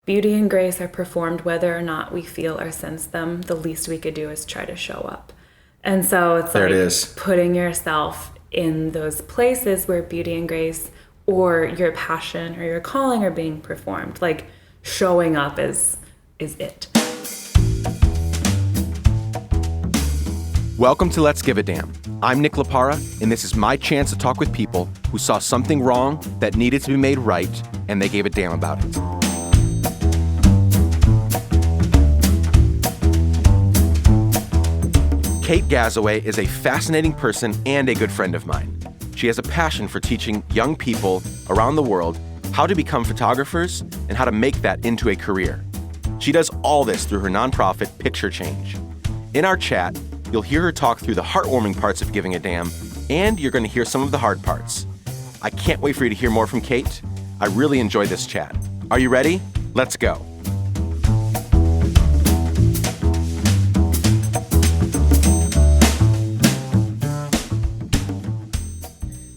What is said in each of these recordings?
beauty and grace are performed whether or not we feel or sense them. The least we could do is try to show up. And so it's there like it is. Putting yourself in those places where beauty and grace or your passion or your calling are being performed. Like showing up is it. Welcome to Let's Give a Damn. I'm Nick Lapara, and this is my chance to talk with people who saw something wrong that needed to be made right, and they gave a damn about it. Kate Gazaway is a fascinating person and a good friend of mine. She has a passion for teaching young people around the world how to become photographers and how to make that into a career. She does all this through her nonprofit, Picture Change. In our chat, you'll hear her talk through the heartwarming parts of giving a damn, and you're going to hear some of the hard parts. I can't wait for you to hear more from Kate. I really enjoyed this chat. Are you ready? Let's go.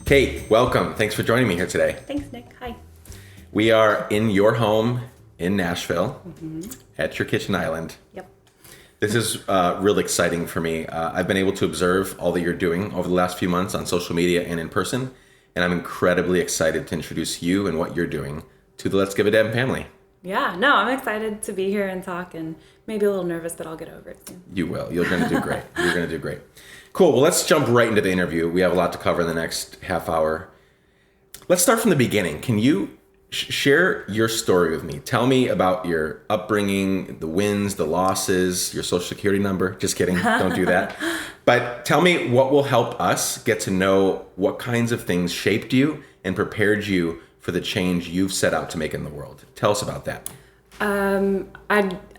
Kate, welcome. Thanks for joining me here today. Thanks, Nick. Hi. We are in your home in Nashville at your kitchen island. Yep. This is really exciting for me. I've been able to observe all that you're doing over the last few months on social media and in person, and I'm incredibly excited to introduce you and what you're doing to the Let's Give a Damn family. Yeah, no, I'm excited to be here and talk, and maybe a little nervous, but I'll get over it soon. You will. You're going to do great. You're going to do great. Cool. Well, let's jump right into the interview. We have a lot to cover in the next half hour. Let's start from the beginning. Can you share your story with me? Tell me about your upbringing, the wins, the losses, your social security number. Just kidding. Don't do that. But tell me what will help us get to know what kinds of things shaped you and prepared you for the change you've set out to make in the world. Tell us about that.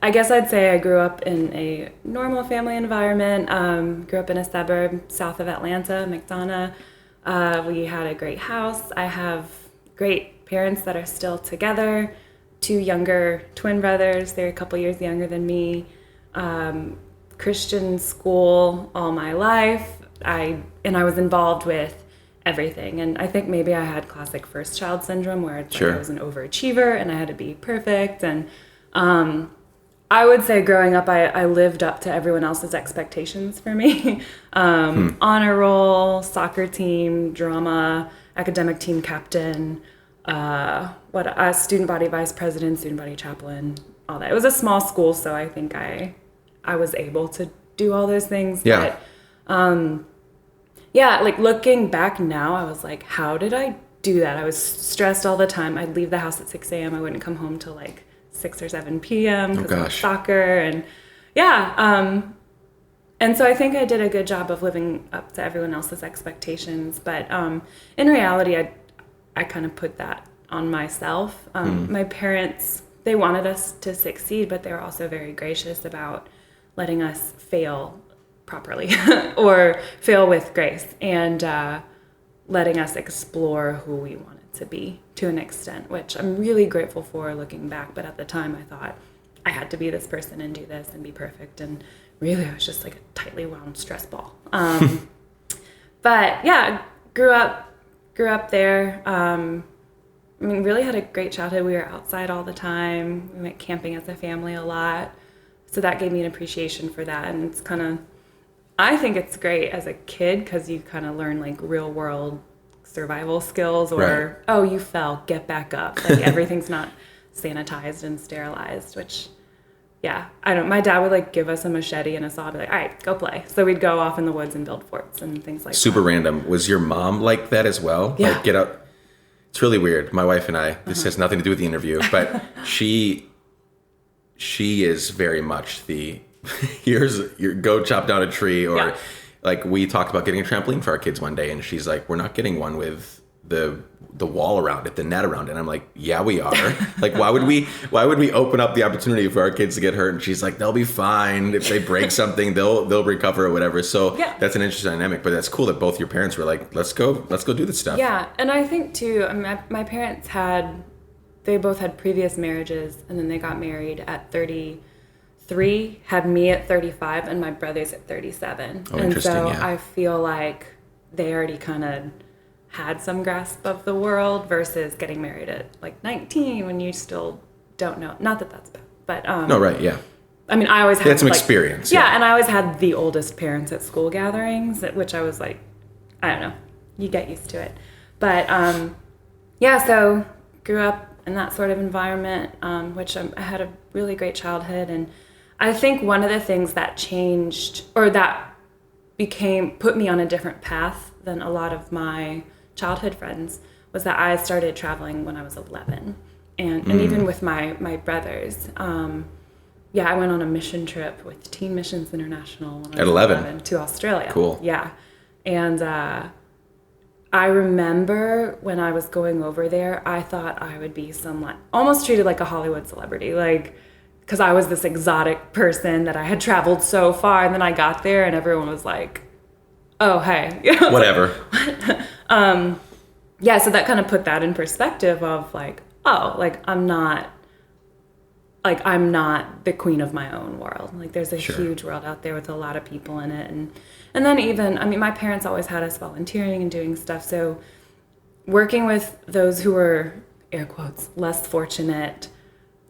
I guess I'd say I grew up in a normal family environment. Grew up in a suburb south of Atlanta, McDonough. We had a great house. I have great parents that are still together. 2 younger twin brothers. They're a couple years younger than me. Christian school all my life. I was involved with everything. And I think maybe I had classic first child syndrome where it's like I was an overachiever and I had to be perfect. And I would say growing up, I lived up to everyone else's expectations for me. Honor roll, soccer team, drama, academic team captain, student body vice president, student body chaplain, all that. It was a small school, so I think I was able to do all those things. Yeah. But, yeah, like looking back now, I was like, how did I do that? I was stressed all the time. I'd leave the house at 6 a.m. I wouldn't come home till like 6 or 7 p.m. because of soccer. And yeah. And so I think I did a good job of living up to everyone else's expectations. But in reality, I kind of put that on myself. My parents, they wanted us to succeed, but they were also very gracious about letting us fail properly or fail with grace and letting us explore who we wanted to be to an extent, which I'm really grateful for looking back. But at the time I thought I had to be this person and do this and be perfect. And really I was just like a tightly wound stress ball. But yeah, grew up there. I mean, really had a great childhood. We were outside all the time. We went camping as a family a lot. So that gave me an appreciation for that. And it's kind of, I think it's great as a kid because you kind of learn like real world survival skills or, oh, you fell, get back up. Like everything's not sanitized and sterilized, which, yeah, my dad would like give us a machete and a saw and be like, all right, go play. So we'd go off in the woods and build forts and things like that. Super random. Was your mom like that as well? Yeah. Like get up. It's really weird. My wife and I, this has nothing to do with the interview, but she is very much the, go chop down a tree or like we talked about getting a trampoline for our kids one day and she's like, we're not getting one with the wall around it, the net around it. And I'm like, yeah, we are. Like, why would we open up the opportunity for our kids to get hurt? And she's like, they'll be fine. If they break something, they'll recover or whatever. So that's an interesting dynamic, but that's cool that both your parents were like, let's go do this stuff. Yeah. And I think too, I mean, my parents they both had previous marriages and then they got married at 33, had me at 35 and my brothers at 37. Oh, and so yeah. I feel like they already kind of had some grasp of the world versus getting married at like 19 when you still don't know. Not that that's bad, but No, right, yeah. I mean, I always had some experience. Yeah, and I always had the oldest parents at school gatherings, which I was like, I don't know, you get used to it. But yeah, so grew up in that sort of environment, which I had a really great childhood. And I think one of the things that changed, or that put me on a different path than a lot of my childhood friends, was that I started traveling when I was 11. And even with my brothers, yeah, I went on a mission trip with Teen Missions International when I was 11 to Australia. Cool. Yeah. And I remember when I was going over there, I thought I would be almost treated like a Hollywood celebrity, like, because I was this exotic person that I had traveled so far, and then I got there and everyone was like, oh, hey. You know, whatever. Like, yeah, so that kind of put that in perspective of like, oh, like I'm not the queen of my own world. Like there's a huge world out there with a lot of people in it. And then even, I mean, my parents always had us volunteering and doing stuff. So working with those who were, air quotes, less fortunate,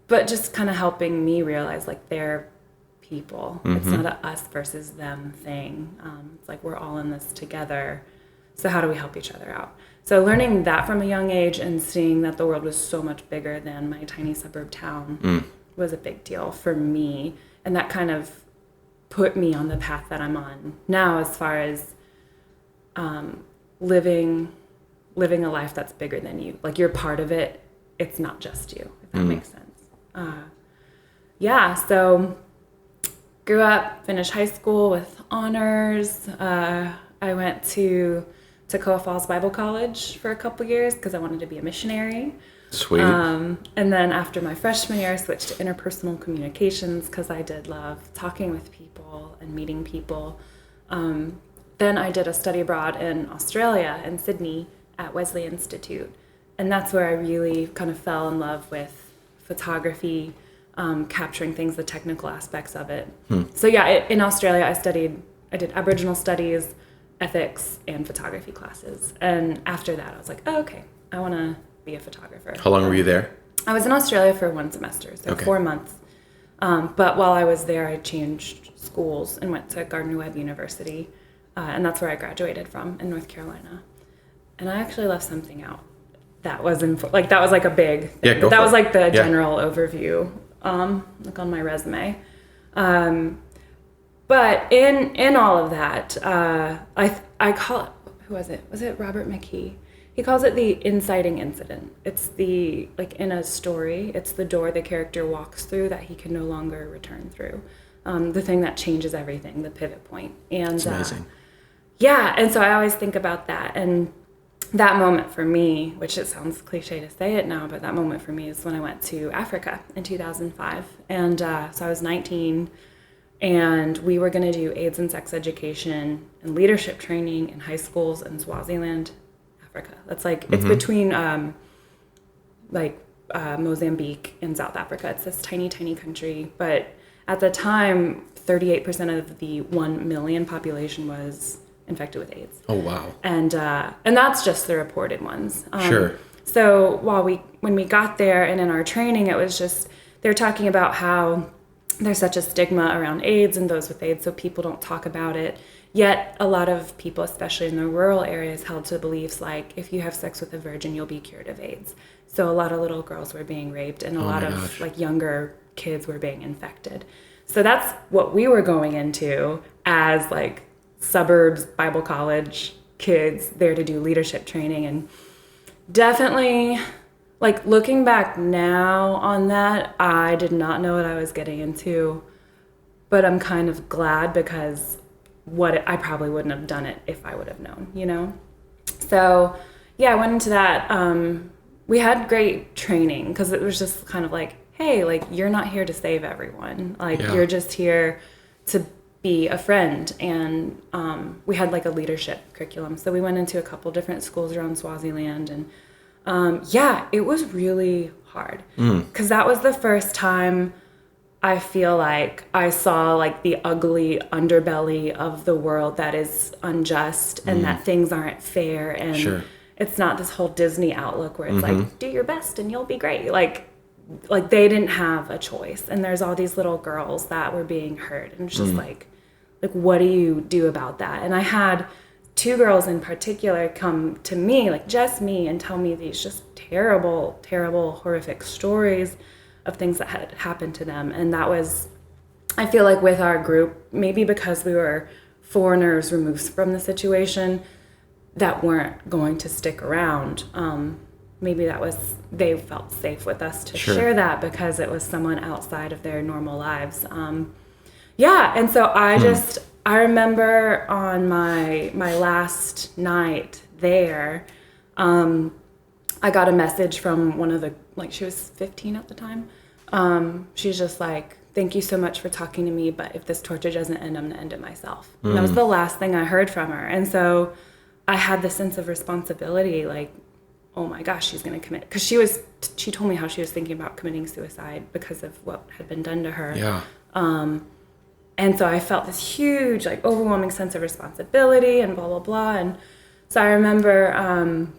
but just kind of helping me realize like they're people. It's not a us versus them thing. It's like we're all in this together. So how do we help each other out? So learning that from a young age and seeing that the world was so much bigger than my tiny suburb town was a big deal for me. And that kind of put me on the path that I'm on now as far as living a life that's bigger than you. Like you're part of it. It's not just you, if that makes sense. Yeah, so grew up, finished high school with honors. I went to Toccoa Falls Bible College for a couple years because I wanted to be a missionary. Sweet. And then after my freshman year, I switched to interpersonal communications because I did love talking with people and meeting people. Then I did a study abroad in Australia, in Sydney, at Wesley Institute. And that's where I really kind of fell in love with photography, capturing things, the technical aspects of it. So yeah, in Australia, I did Aboriginal studies, ethics, and photography classes. And after that, I was like, oh, okay, I want to be a photographer. How long were you there? I was in Australia for 1 semester, so 4 months. But while I was there, I changed schools and went to Gardner-Webb University. And that's where I graduated from, in North Carolina. And I actually left something out. That was that was like a big thing. Yeah, that was like the general overview, like on my resume. But in all of that, I call it, who was it? Was it Robert McKee? He calls it the inciting incident. It's the, like in a story, it's the door the character walks through that he can no longer return through. The thing that changes everything, the pivot point. And it's amazing. Yeah, and so I always think about that. And that moment for me, which it sounds cliche to say it now, but that moment for me is when I went to Africa in 2005. And so I was 19, and we were going to do AIDS and sex education and leadership training in high schools in Swaziland, Africa. That's like, it's between Mozambique and South Africa. It's this tiny, tiny country. But at the time, 38% of the 1 million population was infected with AIDS. Oh, wow. And that's just the reported ones. Sure. So when we got there and in our training, it was just, they're talking about how there's such a stigma around AIDS and those with AIDS, so people don't talk about it. Yet a lot of people, especially in the rural areas, held to beliefs like if you have sex with a virgin, you'll be cured of AIDS. So a lot of little girls were being raped, and a lot of like younger kids were being infected. So that's what we were going into as like suburbs Bible college kids there to do leadership training. And definitely, like looking back now on that, I did not know what I was getting into, but I'm kind of glad because I probably wouldn't have done it if I would have known, you know? So yeah, I went into that. We had great training because it was just kind of like, hey, like you're not here to save everyone. Like you're just here to be a friend. And we had like a leadership curriculum. So we went into a couple different schools around Swaziland, and it was really hard because that was the first time I feel like I saw like the ugly underbelly of the world that is unjust and that things aren't fair. And it's not this whole Disney outlook where it's like, do your best and you'll be great. Like like they didn't have a choice, and there's all these little girls that were being hurt, and it's just like what do you do about that? And I had 2 girls in particular come to me, like just me, and tell me these just terrible, terrible, horrific stories of things that had happened to them. And that was, I feel like with our group, maybe because we were foreigners removed from the situation that weren't going to stick around, maybe that was, they felt safe with us to share that because it was someone outside of their normal lives. And so I remember on my last night there, I got a message from one of the, like she was 15 at the time. She's just like, thank you so much for talking to me, but if this torture doesn't end, I'm gonna end it myself. And that was the last thing I heard from her. And so I had this sense of responsibility, like, oh my gosh, she's gonna commit. Because she told me how she was thinking about committing suicide because of what had been done to her. Yeah. And so I felt this huge, like, overwhelming sense of responsibility and blah, blah, blah. And so I remember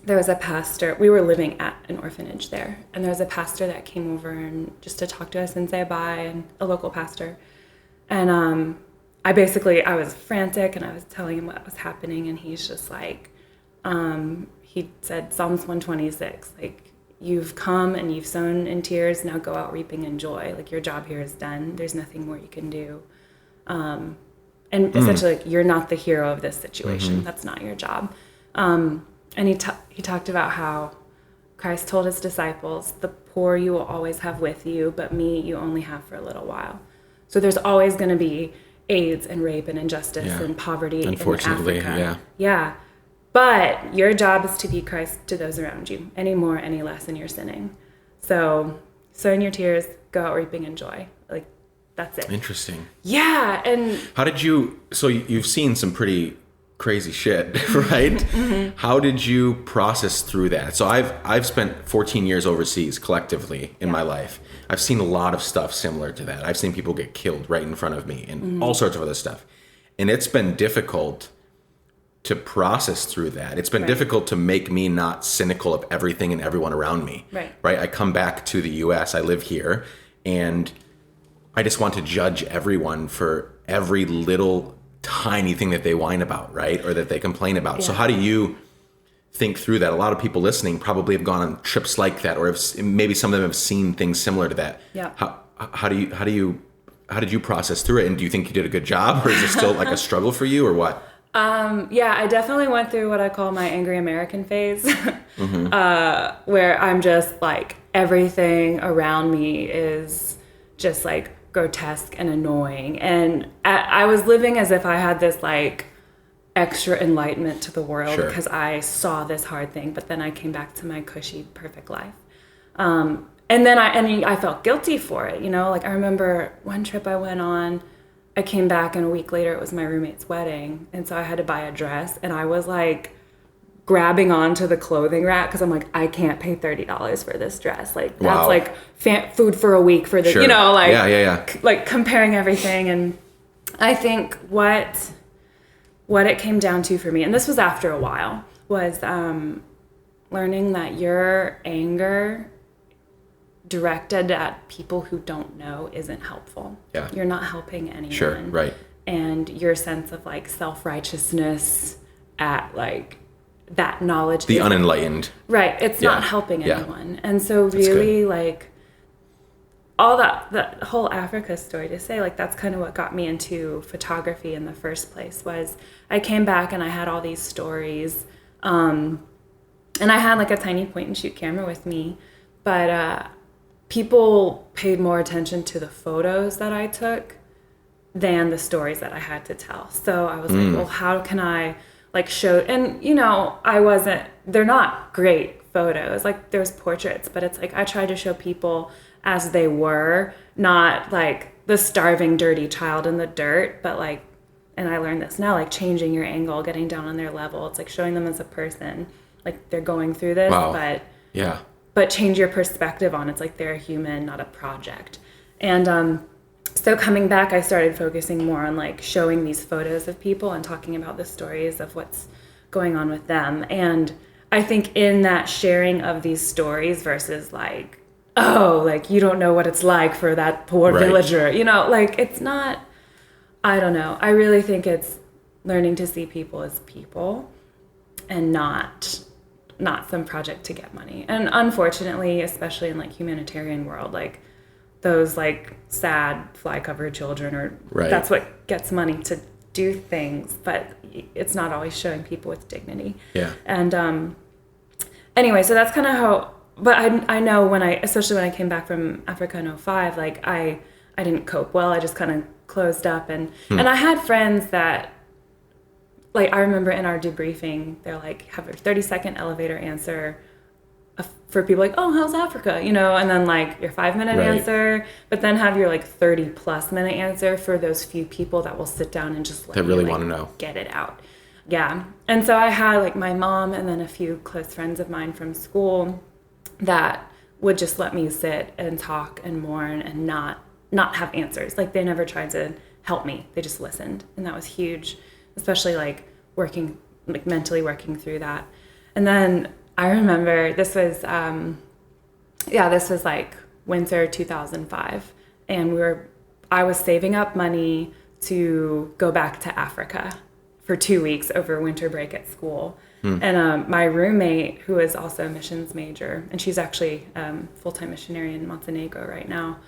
there was a pastor. We were living at an orphanage there. And there was a pastor that came over and just to talk to us and say bye, and a local pastor. And I was frantic, and I was telling him what was happening. And he's just like, he said, Psalms 126, like, you've come and you've sown in tears, now go out reaping in joy. Like, your job here is done. There's nothing more you can do. And essentially, like, you're not the hero of this situation. That's not your job. And he talked about how Christ told his disciples, the poor you will always have with you, but me you only have for a little while. So there's always going to be AIDS and rape and injustice and poverty unfortunately, in Africa. Yeah. But your job is to be Christ to those around you, any more, any less, and you're sinning. So sow in your tears, go out reaping in joy. Like, that's it. Interesting. Yeah. And how did so you've seen some pretty crazy shit, right? How did you process through that? So I've spent 14 years overseas collectively in my life. I've seen a lot of stuff similar to that. I've seen people get killed right in front of me and all sorts of other stuff. And it's been difficult to process through that. It's been difficult to make me not cynical of everything and everyone around me. Right? I come back to the US, I live here, and I just want to judge everyone for every little tiny thing that they whine about, right? Or that they complain about. Yeah. So how do you think through that? A lot of people listening probably have gone on trips like that, or maybe some of them have seen things similar to that. Yeah. How did you process through it? And do you think you did a good job, or is it still like a struggle for you, or what? I definitely went through what I call my angry American phase, where I'm just like, everything around me is just like grotesque and annoying. And I was living as if I had this like extra enlightenment to the world because I saw this hard thing, but then I came back to my cushy, perfect life. And then I felt guilty for it, you know, like I remember one trip I went on, I came back and a week later it was my roommate's wedding. And so I had to buy a dress, and I was like grabbing onto the clothing rack because I'm like, I can't pay $30 for this dress. Like that's like food for a week for the, you know, like, like comparing everything. And I think what it came down to for me, and this was after a while, was learning that your anger directed at people who don't know isn't helpful. Yeah. You're not helping anyone. Sure, right. And your sense of like self-righteousness at like that knowledge. The unenlightened. Right. It's not helping anyone. And so really like all that whole Africa story to say, like that's kind of what got me into photography in the first place. Was I came back and I had all these stories, and I had like a tiny point and shoot camera with me, but people paid more attention to the photos that I took than the stories that I had to tell. So I was like, well, how can I like show, and you know, they're not great photos. Like there's portraits, but it's like, I tried to show people as they were, not like the starving, dirty child in the dirt, but like, and I learned this now, like changing your angle, getting down on their level. It's like showing them as a person, like they're going through this, but change your perspective on it's like they're a human, not a project. And so coming back, I started focusing more on like showing these photos of people and talking about the stories of what's going on with them. And I think in that sharing of these stories versus like oh, like, you don't know what it's like for that poor Right. villager. You know, like, it's not, I don't know. I really think it's learning to see people as people and not some project to get money. And unfortunately, especially in like humanitarian world, like those like sad fly covered children or Right. that's what gets money to do things, but it's not always showing people with dignity. Yeah. And anyway, so that's kind of how, but I know especially when I came back from Africa in '05, like I didn't cope well. I just kind of closed up and I had friends that, like, I remember in our debriefing, they're like, have a 30-second elevator answer for people like, oh, how's Africa? You know, and then like your 5-minute Right. answer, but then have your like 30+ minute answer for those few people that will sit down and just let That really you, like, want to know. get it out. Yeah. And so I had like my mom and then a few close friends of mine from school that would just let me sit and talk and mourn and not have answers. Like, they never tried to help me. They just listened. And that was huge, especially like mentally working through that. And then I remember this was like winter 2005. And I was saving up money to go back to Africa for 2 weeks over winter break at school. And my roommate, who is also a missions major, and she's actually full-time missionary in Montenegro right now,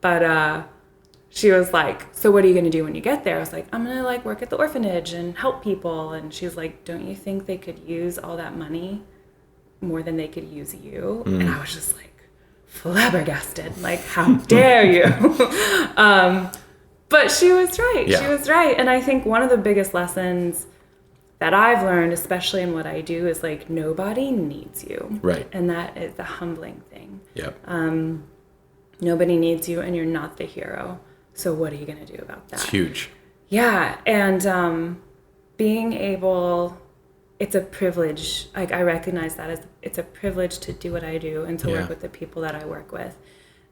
but she was like, so what are you going to do when you get there? I was like, I'm going to like work at the orphanage and help people. And she was like, don't you think they could use all that money more than they could use you? And I was just like flabbergasted, like, how dare you? But she was right. Yeah. She was right. And I think one of the biggest lessons that I've learned, especially in what I do, is like, nobody needs you. Right. And that is the humbling thing. Yep. Nobody needs you and you're not the hero. So what are you going to do about that? It's huge. Yeah. And being able, it's a privilege. Like, I recognize that as it's a privilege to do what I do and to work with the people that I work with.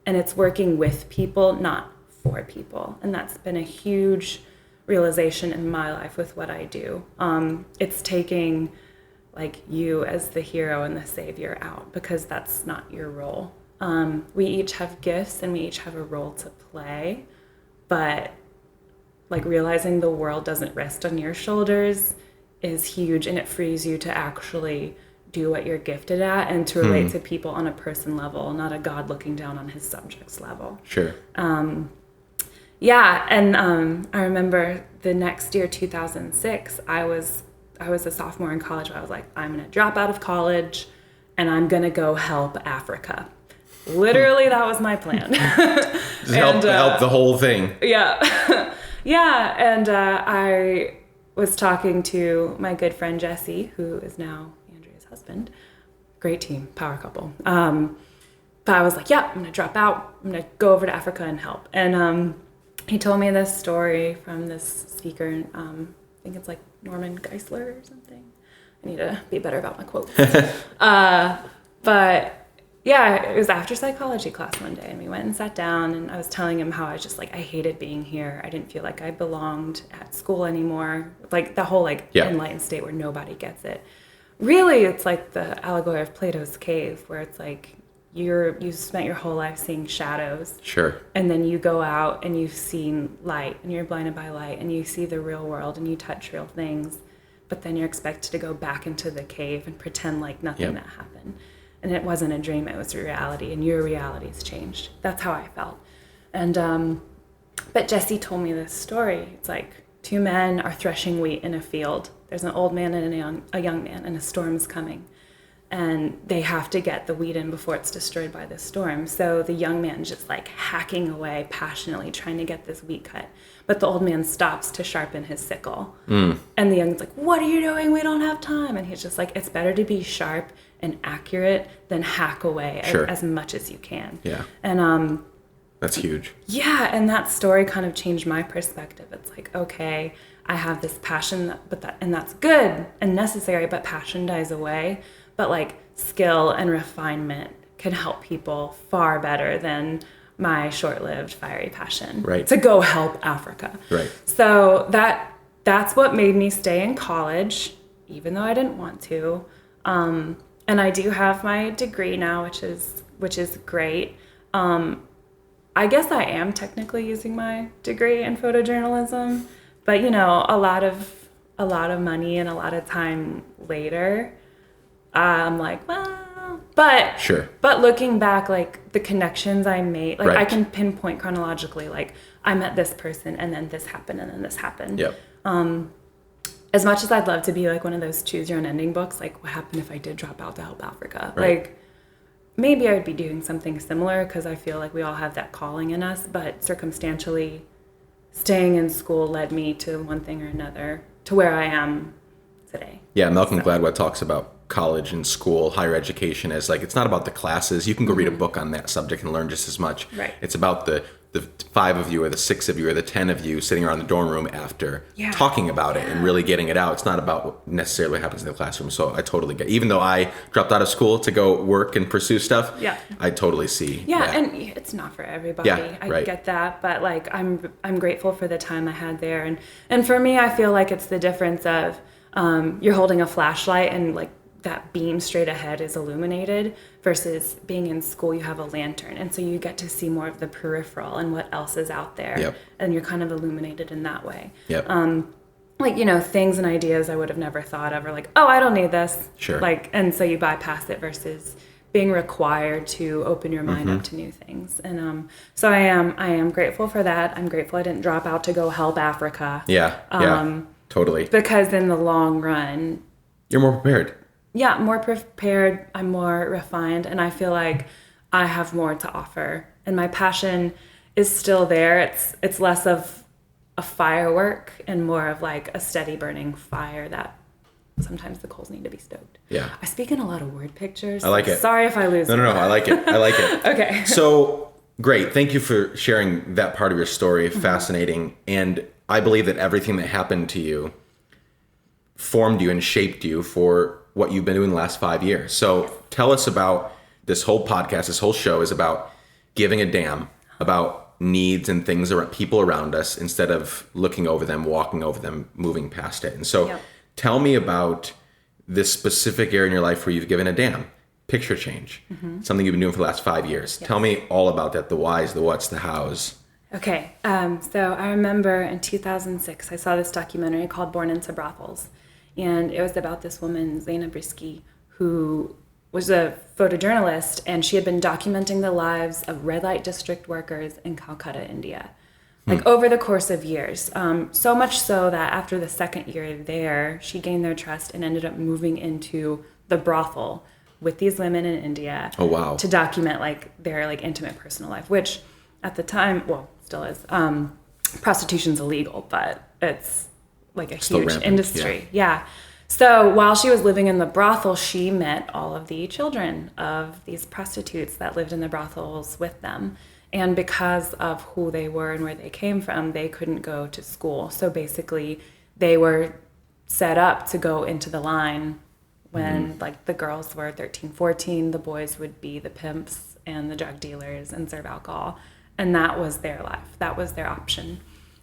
And it's working with people, not for people. And that's been a huge realization in my life with what I do. It's taking like you as the hero and the savior out, because that's not your role. We each have gifts and we each have a role to play, but like realizing the world doesn't rest on your shoulders is huge, and it frees you to actually do what you're gifted at and to relate to people on a person level, not a God looking down on his subjects level. Sure. Yeah, and I remember the next year, 2006, I was a sophomore in college, but I was like, I'm going to drop out of college and I'm going to go help Africa. Literally, that was my plan. Just help the whole thing. Yeah. Yeah, and I was talking to my good friend Jesse, who is now Andrea's husband. Great team, power couple. But I was like, yeah, I'm going to drop out. I'm going to go over to Africa and help. And he told me this story from this speaker, I think it's like Norman Geisler or something. I need to be better about my quotes. But yeah, it was after psychology class one day, and we went and sat down, and I was telling him how I just like, I hated being here. I didn't feel like I belonged at school anymore. Like the whole like enlightened state where nobody gets it. Really, it's like the allegory of Plato's cave, where it's like you spent your whole life seeing shadows. Sure. And then you go out and you've seen light, and you're blinded by light, and you see the real world and you touch real things. But then you're expected to go back into the cave and pretend like nothing that happened. And it wasn't a dream, it was a reality, and your reality's changed. That's how I felt. And but Jesse told me this story. It's like 2 men are threshing wheat in a field. There's an old man and a young man, and a storm is coming. And they have to get the wheat in before it's destroyed by the storm. So the young man's just like hacking away passionately, trying to get this wheat cut. But the old man stops to sharpen his sickle. And the young's like, what are you doing? We don't have time. And he's just like, it's better to be sharp and accurate than hack away as much as you can. Yeah. And that's huge. Yeah, and that story kind of changed my perspective. It's like, okay, I have this passion, and that's good and necessary, but passion dies away. But like skill and refinement can help people far better than my short-lived fiery passion to go help Africa. Right. So that's what made me stay in college, even though I didn't want to. And I do have my degree now, which is great. I guess I am technically using my degree in photojournalism, but you know, a lot of money and a lot of time later, I'm like, well, but Sure. But looking back, like the connections I made, like Right. I can pinpoint chronologically, like I met this person and then this happened and then this happened. Yep. As much as I'd love to be like one of those choose your own ending books, like what happened if I did drop out to help Africa? Right. Like maybe I would be doing something similar because I feel like we all have that calling in us, but circumstantially staying in school led me to one thing or another to where I am today. Yeah, Malcolm Gladwell talks about college and school, higher education as like, it's not about the classes. You can go read a book on that subject and learn just as much. Right. It's about the 5 of you or the 6 of you or the 10 of you sitting around the dorm room after talking about it and really getting it out. It's not about what necessarily happens in the classroom. So I totally get, even though I dropped out of school to go work and pursue stuff, I totally see that. And it's not for everybody. I get that, but like I'm grateful for the time I had there, and for me, I feel like it's the difference of you're holding a flashlight and like that beam straight ahead is illuminated versus being in school, you have a lantern. And so you get to see more of the peripheral and what else is out there. Yep. And you're kind of illuminated in that way. Yep. Like, you know, things and ideas I would have never thought of, or like, oh, I don't need this. Sure. Like, and so you bypass it versus being required to open your mind up to new things. And so I am grateful for that. I'm grateful I didn't drop out to go help Africa. Yeah. Totally. Because in the long run, you're more prepared. Yeah, more prepared, I'm more refined, and I feel like I have more to offer. And my passion is still there. It's less of a firework and more of like a steady burning fire that sometimes the coals need to be stoked. Yeah. I speak in a lot of word pictures. I like it. Sorry if I lose No, I like it. I like it. Okay. So, great. Thank you for sharing that part of your story. Fascinating. And I believe that everything that happened to you formed you and shaped you for what you've been doing the last 5 years. So tell us about this whole podcast. This whole show is about giving a damn about needs and things around people around us instead of looking over them, walking over them, moving past it. And so tell me about this specific area in your life where you've given a damn. Picture change, something you've been doing for the last 5 years. Tell me all about that, the whys, the whats, the hows. Okay. So I remember in 2006, I saw this documentary called Born into Brothels. And it was about this woman, Zainab Risky, who was a photojournalist, and she had been documenting the lives of red light district workers in Calcutta, India, like over the course of years. So much so that after the second year there, she gained their trust and ended up moving into the brothel with these women in India. Oh, wow. To document like their like intimate personal life, which at the time, well, still is. Prostitution's illegal, but it's like a still huge rampant, industry. Yeah. So while she was living in the brothel, she met all of the children of these prostitutes that lived in the brothels with them. And because of who they were and where they came from, they couldn't go to school. So basically, they were set up to go into the line when like the girls were 13, 14, the boys would be the pimps and the drug dealers and serve alcohol. And that was their life. That was their option.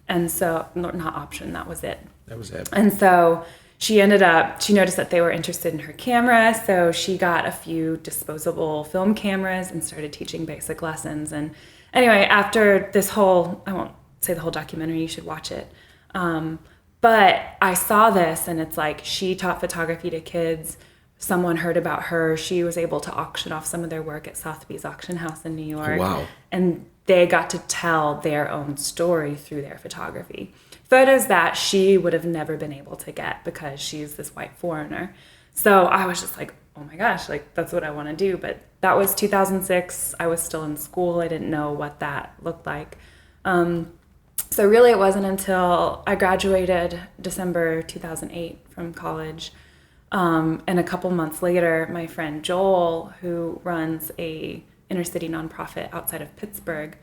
And so, not option, that was it. That was it. And so she noticed that they were interested in her camera. So she got a few disposable film cameras and started teaching basic lessons. And anyway, after this whole, I won't say the whole documentary, you should watch it. But I saw this and it's like she taught photography to kids. Someone heard about her. She was able to auction off some of their work at Sotheby's Auction House in New York. Oh, wow. And they got to tell their own story through their photography. Photos that she would have never been able to get because she's this white foreigner. So I was just like, oh my gosh, like that's what I want to do. But that was 2006. I was still in school. I didn't know what that looked like. So really it wasn't until I graduated December 2008 from college. And a couple months later, my friend Joel, who runs a inner city nonprofit outside of Pittsburgh,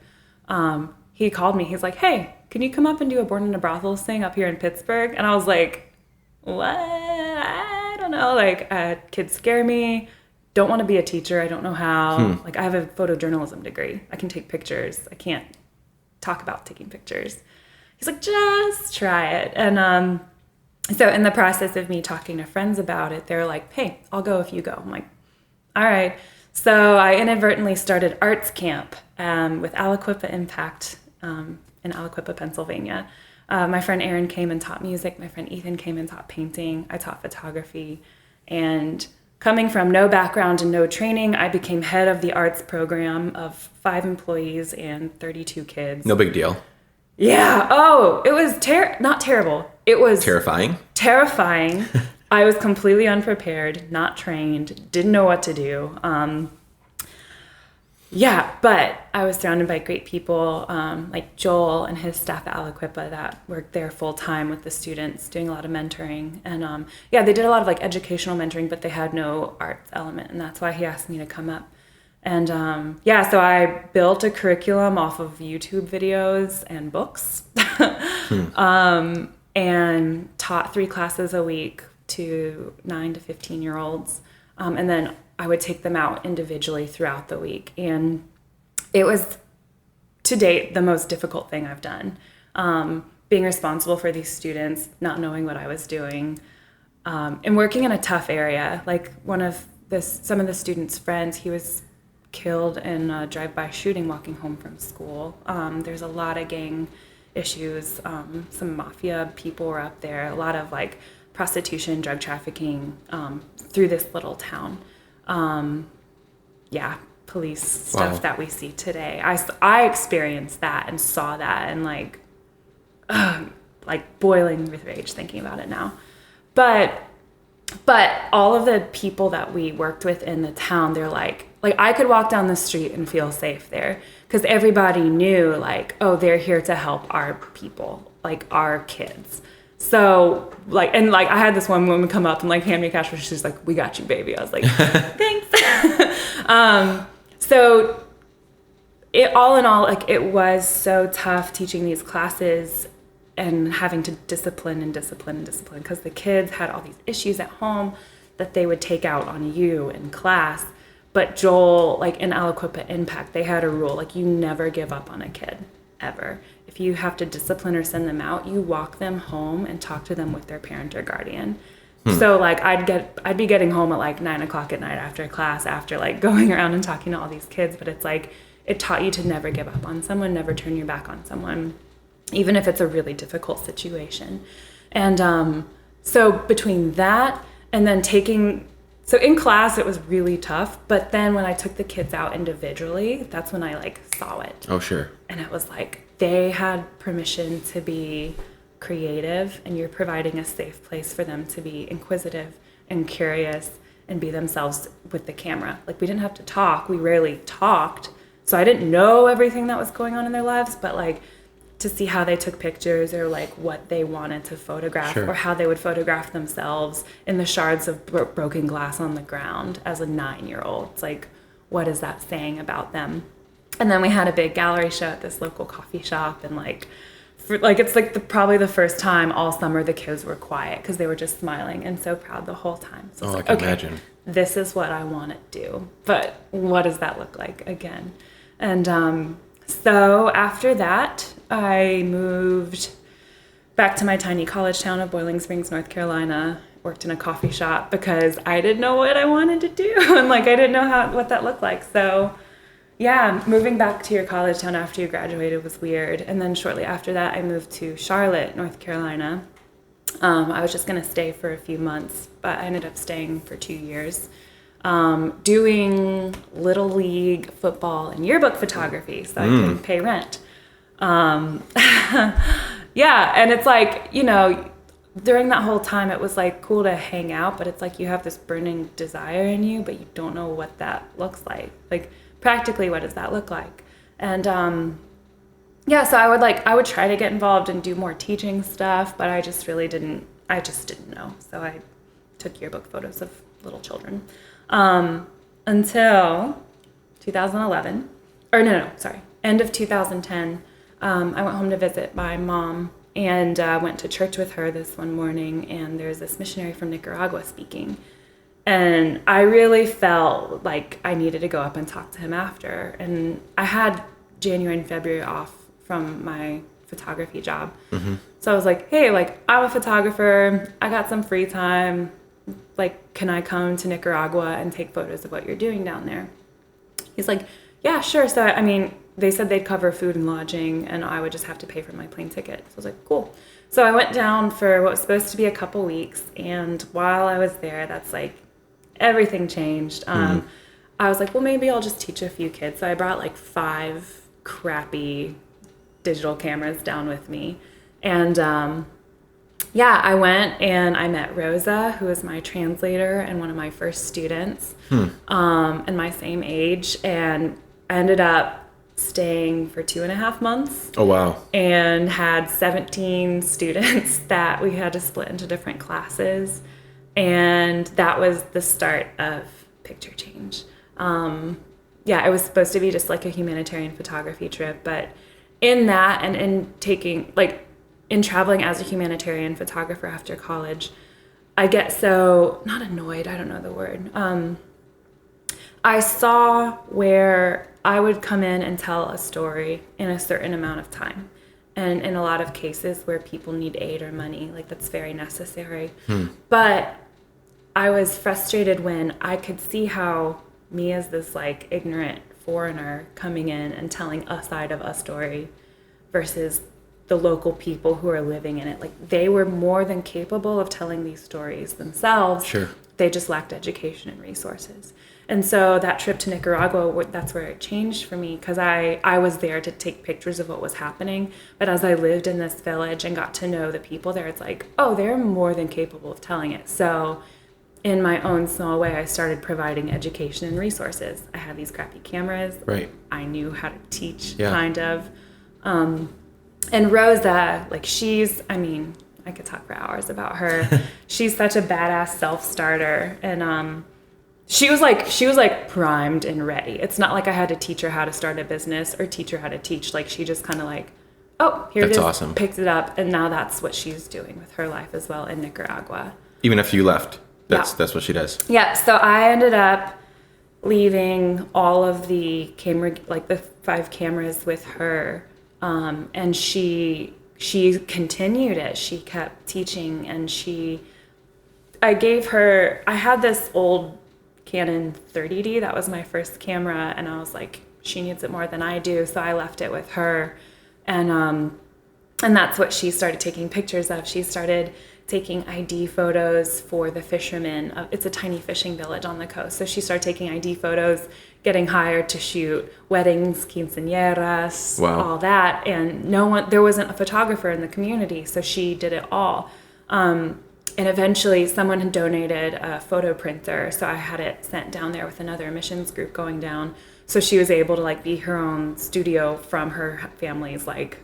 he called me. He's like, hey, can you come up and do a Born in a Brothel thing up here in Pittsburgh? And I was like, what? I don't know. Like, kids scare me. Don't want to be a teacher. I don't know how. Like, I have a photojournalism degree. I can take pictures. I can't talk about taking pictures. He's like, just try it. And so in the process of me talking to friends about it, they're like, hey, I'll go if you go. I'm like, all right. So I inadvertently started arts camp with Aliquippa Impact in Aliquippa, Pennsylvania. My friend Erin came and taught music. My friend Ethan came and taught painting. I taught photography. And coming from no background and no training, I became head of the arts program of 5 employees and 32 kids. No big deal. Yeah. Oh, it was not terrible. It was Terrifying. I was completely unprepared, not trained, didn't know what to do. Yeah, but I was surrounded by great people like Joel and his staff at Aliquippa that worked there full time with the students, doing a lot of mentoring. And yeah, they did a lot of like educational mentoring, but they had no arts element, and that's why he asked me to come up. And yeah, so I built a curriculum off of YouTube videos and books, and taught 3 classes a week to 9 to 15-year-olds, and then I would take them out individually throughout the week. And it was, to date, the most difficult thing I've done. Being responsible for these students, not knowing what I was doing, and working in a tough area. Like some of the students' friends, he was killed in a drive-by shooting walking home from school. There's a lot of gang issues. Some mafia people were up there. A lot of like prostitution, drug trafficking through this little town. Yeah, police stuff that we see today. I experienced that and saw that and like boiling with rage thinking about it now. But all of the people that we worked with in the town, they're like I could walk down the street and feel safe there because everybody knew like, oh, they're here to help our people, like our kids. So I had this one woman come up and like hand me cash, and she's like, "We got you, baby." I was like, "Thanks." So it all in all, like it was so tough teaching these classes and having to discipline because the kids had all these issues at home that they would take out on you in class. But Joel, like in Aliquippa Impact, they had a rule, like you never give up on a kid, ever. If you have to discipline or send them out, you walk them home and talk to them with their parent or guardian. So like I'd be getting home at like 9 o'clock at night after class, after like going around and talking to all these kids. But it's like, it taught you to never give up on someone, never turn your back on someone, even if it's a really difficult situation. And so between that and then so in class, it was really tough. But then when I took the kids out individually, that's when I like saw it. Oh, sure. And it was like, they had permission to be creative, and you're providing a safe place for them to be inquisitive and curious and be themselves with the camera. Like we didn't have to talk. We rarely talked. So I didn't know everything that was going on in their lives, but like to see how they took pictures or like what they wanted to photograph, or how they would photograph themselves in the shards of broken glass on the ground as a 9-year-old. It's like, what is that saying about them? And then we had a big gallery show at this local coffee shop, and it's like probably the first time all summer the kids were quiet because they were just smiling and so proud the whole time. So I can imagine. This is what I want to do, but what does that look like again? And so after that, I moved back to my tiny college town of Boiling Springs, North Carolina. Worked in a coffee shop because I didn't know what I wanted to do, and like I didn't know what that looked like. So yeah, moving back to your college town after you graduated was weird. And then shortly after that, I moved to Charlotte, North Carolina. I was just going to stay for a few months, but I ended up staying for 2 years, doing Little League football and yearbook photography so I could pay rent. Yeah, and it's like, during that whole time, it was like cool to hang out, but it's like you have this burning desire in you, but you don't know what that looks like. Like, practically, what does that look like? And yeah, so I would try to get involved and do more teaching stuff, but I just didn't know. So I took yearbook photos of little children until 2011, end of 2010. I went home to visit my mom and went to church with her this one morning, and there's this missionary from Nicaragua speaking. And I really felt like I needed to go up and talk to him after. And I had January and February off from my photography job. Mm-hmm. So I was like, hey, I'm a photographer. I got some free time. Can I come to Nicaragua and take photos of what you're doing down there? He's like, yeah, sure. So, I mean, they said they'd cover food and lodging, and I would just have to pay for my plane ticket. So I was like, cool. So I went down for what was supposed to be a couple weeks, and while I was there, that's like, everything changed. I was like, well, maybe I'll just teach a few kids. So I brought like 5 crappy digital cameras down with me. And I went and I met Rosa, who was my translator and one of my first students, and my same age. And I ended up staying for 2.5 months. Oh, wow. And had 17 students that we had to split into different classes. And that was the start of Picture Change. It was supposed to be just like a humanitarian photography trip, but in that and in traveling as a humanitarian photographer after college, I get so, not annoyed, I don't know the word. I saw where I would come in and tell a story in a certain amount of time. And in a lot of cases where people need aid or money, like that's very necessary. But I was frustrated when I could see how me as this like ignorant foreigner coming in and telling a side of a story versus the local people who are living in it. Like they were more than capable of telling these stories themselves. Sure. They just lacked education and resources. And so that trip to Nicaragua, that's where it changed for me, because I was there to take pictures of what was happening. But as I lived in this village and got to know the people there, it's like, oh, they're more than capable of telling it. So in my own small way, I started providing education and resources. I had these crappy cameras. Right. I knew how to teach, kind of. And Rosa, like I could talk for hours about her. She's such a badass self-starter. And she was like primed and ready. It's not like I had to teach her how to start a business or teach her how to teach. Like she just kind of like, oh, here it is. Awesome. Picked it up. And now that's what she's doing with her life as well in Nicaragua. Even if you left. That's what she does. Yeah, so I ended up leaving all of the camera, like the 5 cameras with her, and she continued it. She kept teaching, and I had this old Canon 30D, that was my first camera, and I was like, she needs it more than I do, so I left it with her, and that's what she started taking pictures of. She started taking ID photos for the fishermen. It's a tiny fishing village on the coast. So she started taking ID photos, getting hired to shoot weddings, quinceañeras, all that. And there wasn't a photographer in the community, so she did it all. And eventually someone had donated a photo printer, so I had it sent down there with another missions group going down. So she was able to like be her own studio from her family's like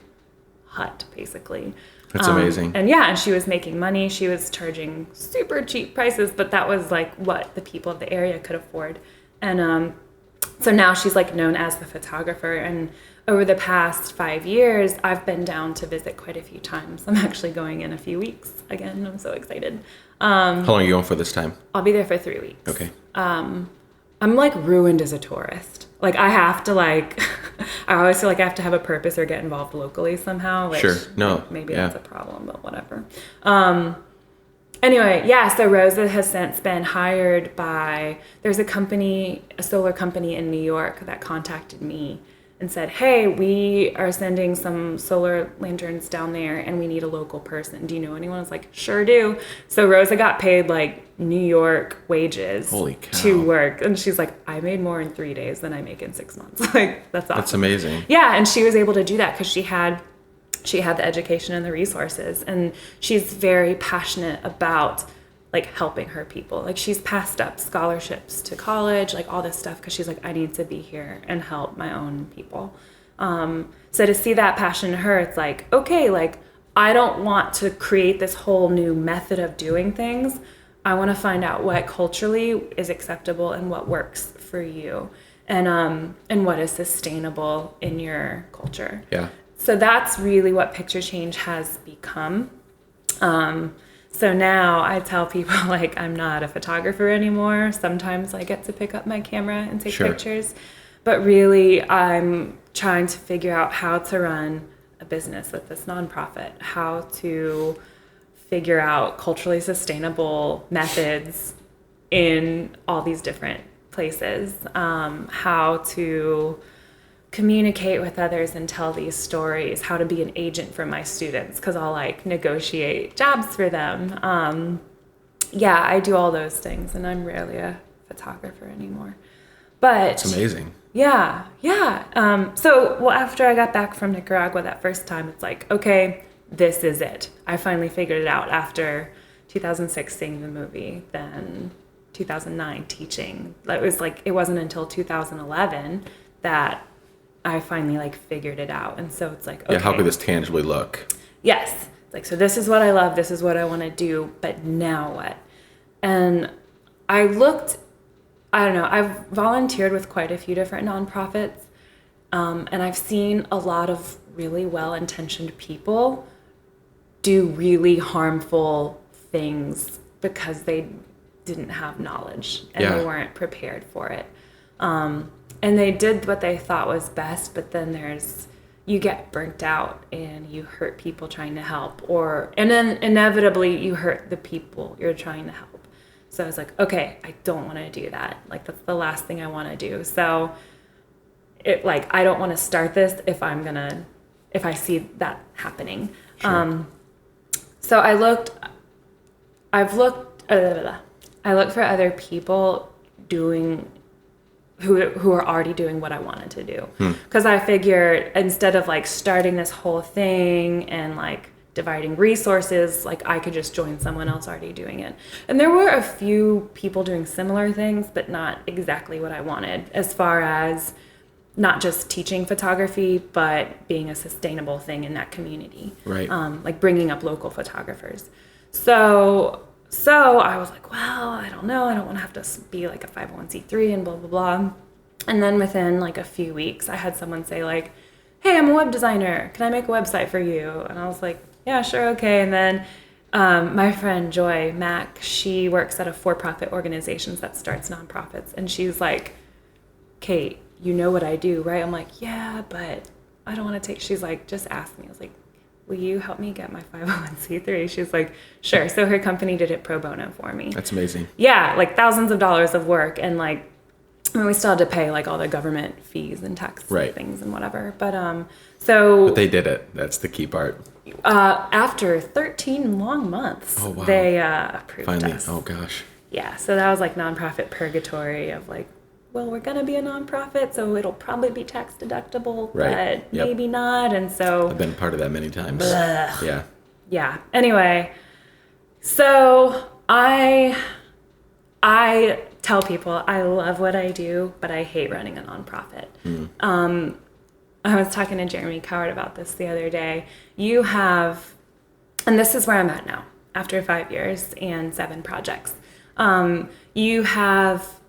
hut, basically. That's amazing. And she was making money. She was charging super cheap prices, but that was like what the people of the area could afford. And so now she's like known as the photographer. And over the past 5 years, I've been down to visit quite a few times. I'm actually going in a few weeks again. I'm so excited. How long are you going for this time? I'll be there for 3 weeks. Okay. I'm like ruined as a tourist. Like I have to like, I always feel like I have to have a purpose or get involved locally somehow. Which, sure. No. Maybe that's a problem, but whatever. Anyway, so Rosa has since been hired by, there's a solar company in New York that contacted me and said, hey, we are sending some solar lanterns down there and we need a local person. Do you know anyone? I was like, sure do. So Rosa got paid like New York wages to work. And she's like, I made more in 3 days than I make in 6 months. Like, that's awesome. That's amazing. Yeah, and she was able to do that because she had the education and the resources. And she's very passionate about like helping her people. Like she's passed up scholarships to college, like all this stuff, because she's like, I need to be here and help my own people. So to see that passion in her, it's like, okay, like I don't want to create this whole new method of doing things. I want to find out what culturally is acceptable and what works for you, and what is sustainable in your culture. Yeah. So that's really what Picture Change has become. So now I tell people like I'm not a photographer anymore. Sometimes I get to pick up my camera and take pictures, but really I'm trying to figure out how to run a business with this nonprofit, how to figure out culturally sustainable methods in all these different places, how to communicate with others and tell these stories, how to be an agent for my students, because I'll like negotiate jobs for them. Yeah, I do all those things, and I'm rarely a photographer anymore. But it's amazing. Yeah. So after I got back from Nicaragua that first time, it's like, okay, this is it. I finally figured it out after 2006 seeing the movie, then 2009 teaching. It wasn't until 2011 that I finally like figured it out. And so it's like, okay. Yeah, how could this tangibly look? Yes. It's like, so this is what I love. This is what I want to do. But now what? And I've volunteered with quite a few different nonprofits. And I've seen a lot of really well-intentioned people do really harmful things because they didn't have knowledge and they weren't prepared for it. And they did what they thought was best, but then you get burnt out and you hurt people trying to help, and then inevitably you hurt the people you're trying to help. So I was like, okay, I don't want to do that. Like, that's the last thing I want to do. So I don't want to start this if I see that happening. Sure. So I looked for other people who are already doing what I wanted to do. Because I figured instead of like starting this whole thing and like dividing resources, like I could just join someone else already doing it. And there were a few people doing similar things, but not exactly what I wanted, as far as not just teaching photography, but being a sustainable thing in that community. Right. Like bringing up local photographers. So I was like, well, I don't know. I don't want to have to be like a 501c3 and blah, blah, blah. And then within like a few weeks, I had someone say like, hey, I'm a web designer. Can I make a website for you? And I was like, yeah, sure. Okay. And then my friend Joy Mack, she works at a for-profit organization that starts nonprofits. And she's like, Kate, you know what I do, right? I'm like, yeah, but I don't want to take, she's like, just ask me. I was like, will you help me get my 501c3? She's like, sure. So her company did it pro bono for me. That's amazing. Yeah, like thousands of dollars of work. And like, I mean, we still had to pay like all the government fees and tax things and whatever. But But they did it. That's the key part. After 13 long months, they approved us. Oh gosh. Yeah, so that was like nonprofit purgatory of like, well, we're going to be a nonprofit, so it'll probably be tax deductible, but maybe not. And so I've been part of that many times. Bleh. Yeah. Anyway, so I tell people I love what I do, but I hate running a nonprofit. I was talking to Jeremy Coward about this the other day. You have, and this is where I'm at now, after 5 years and 7 projects. You have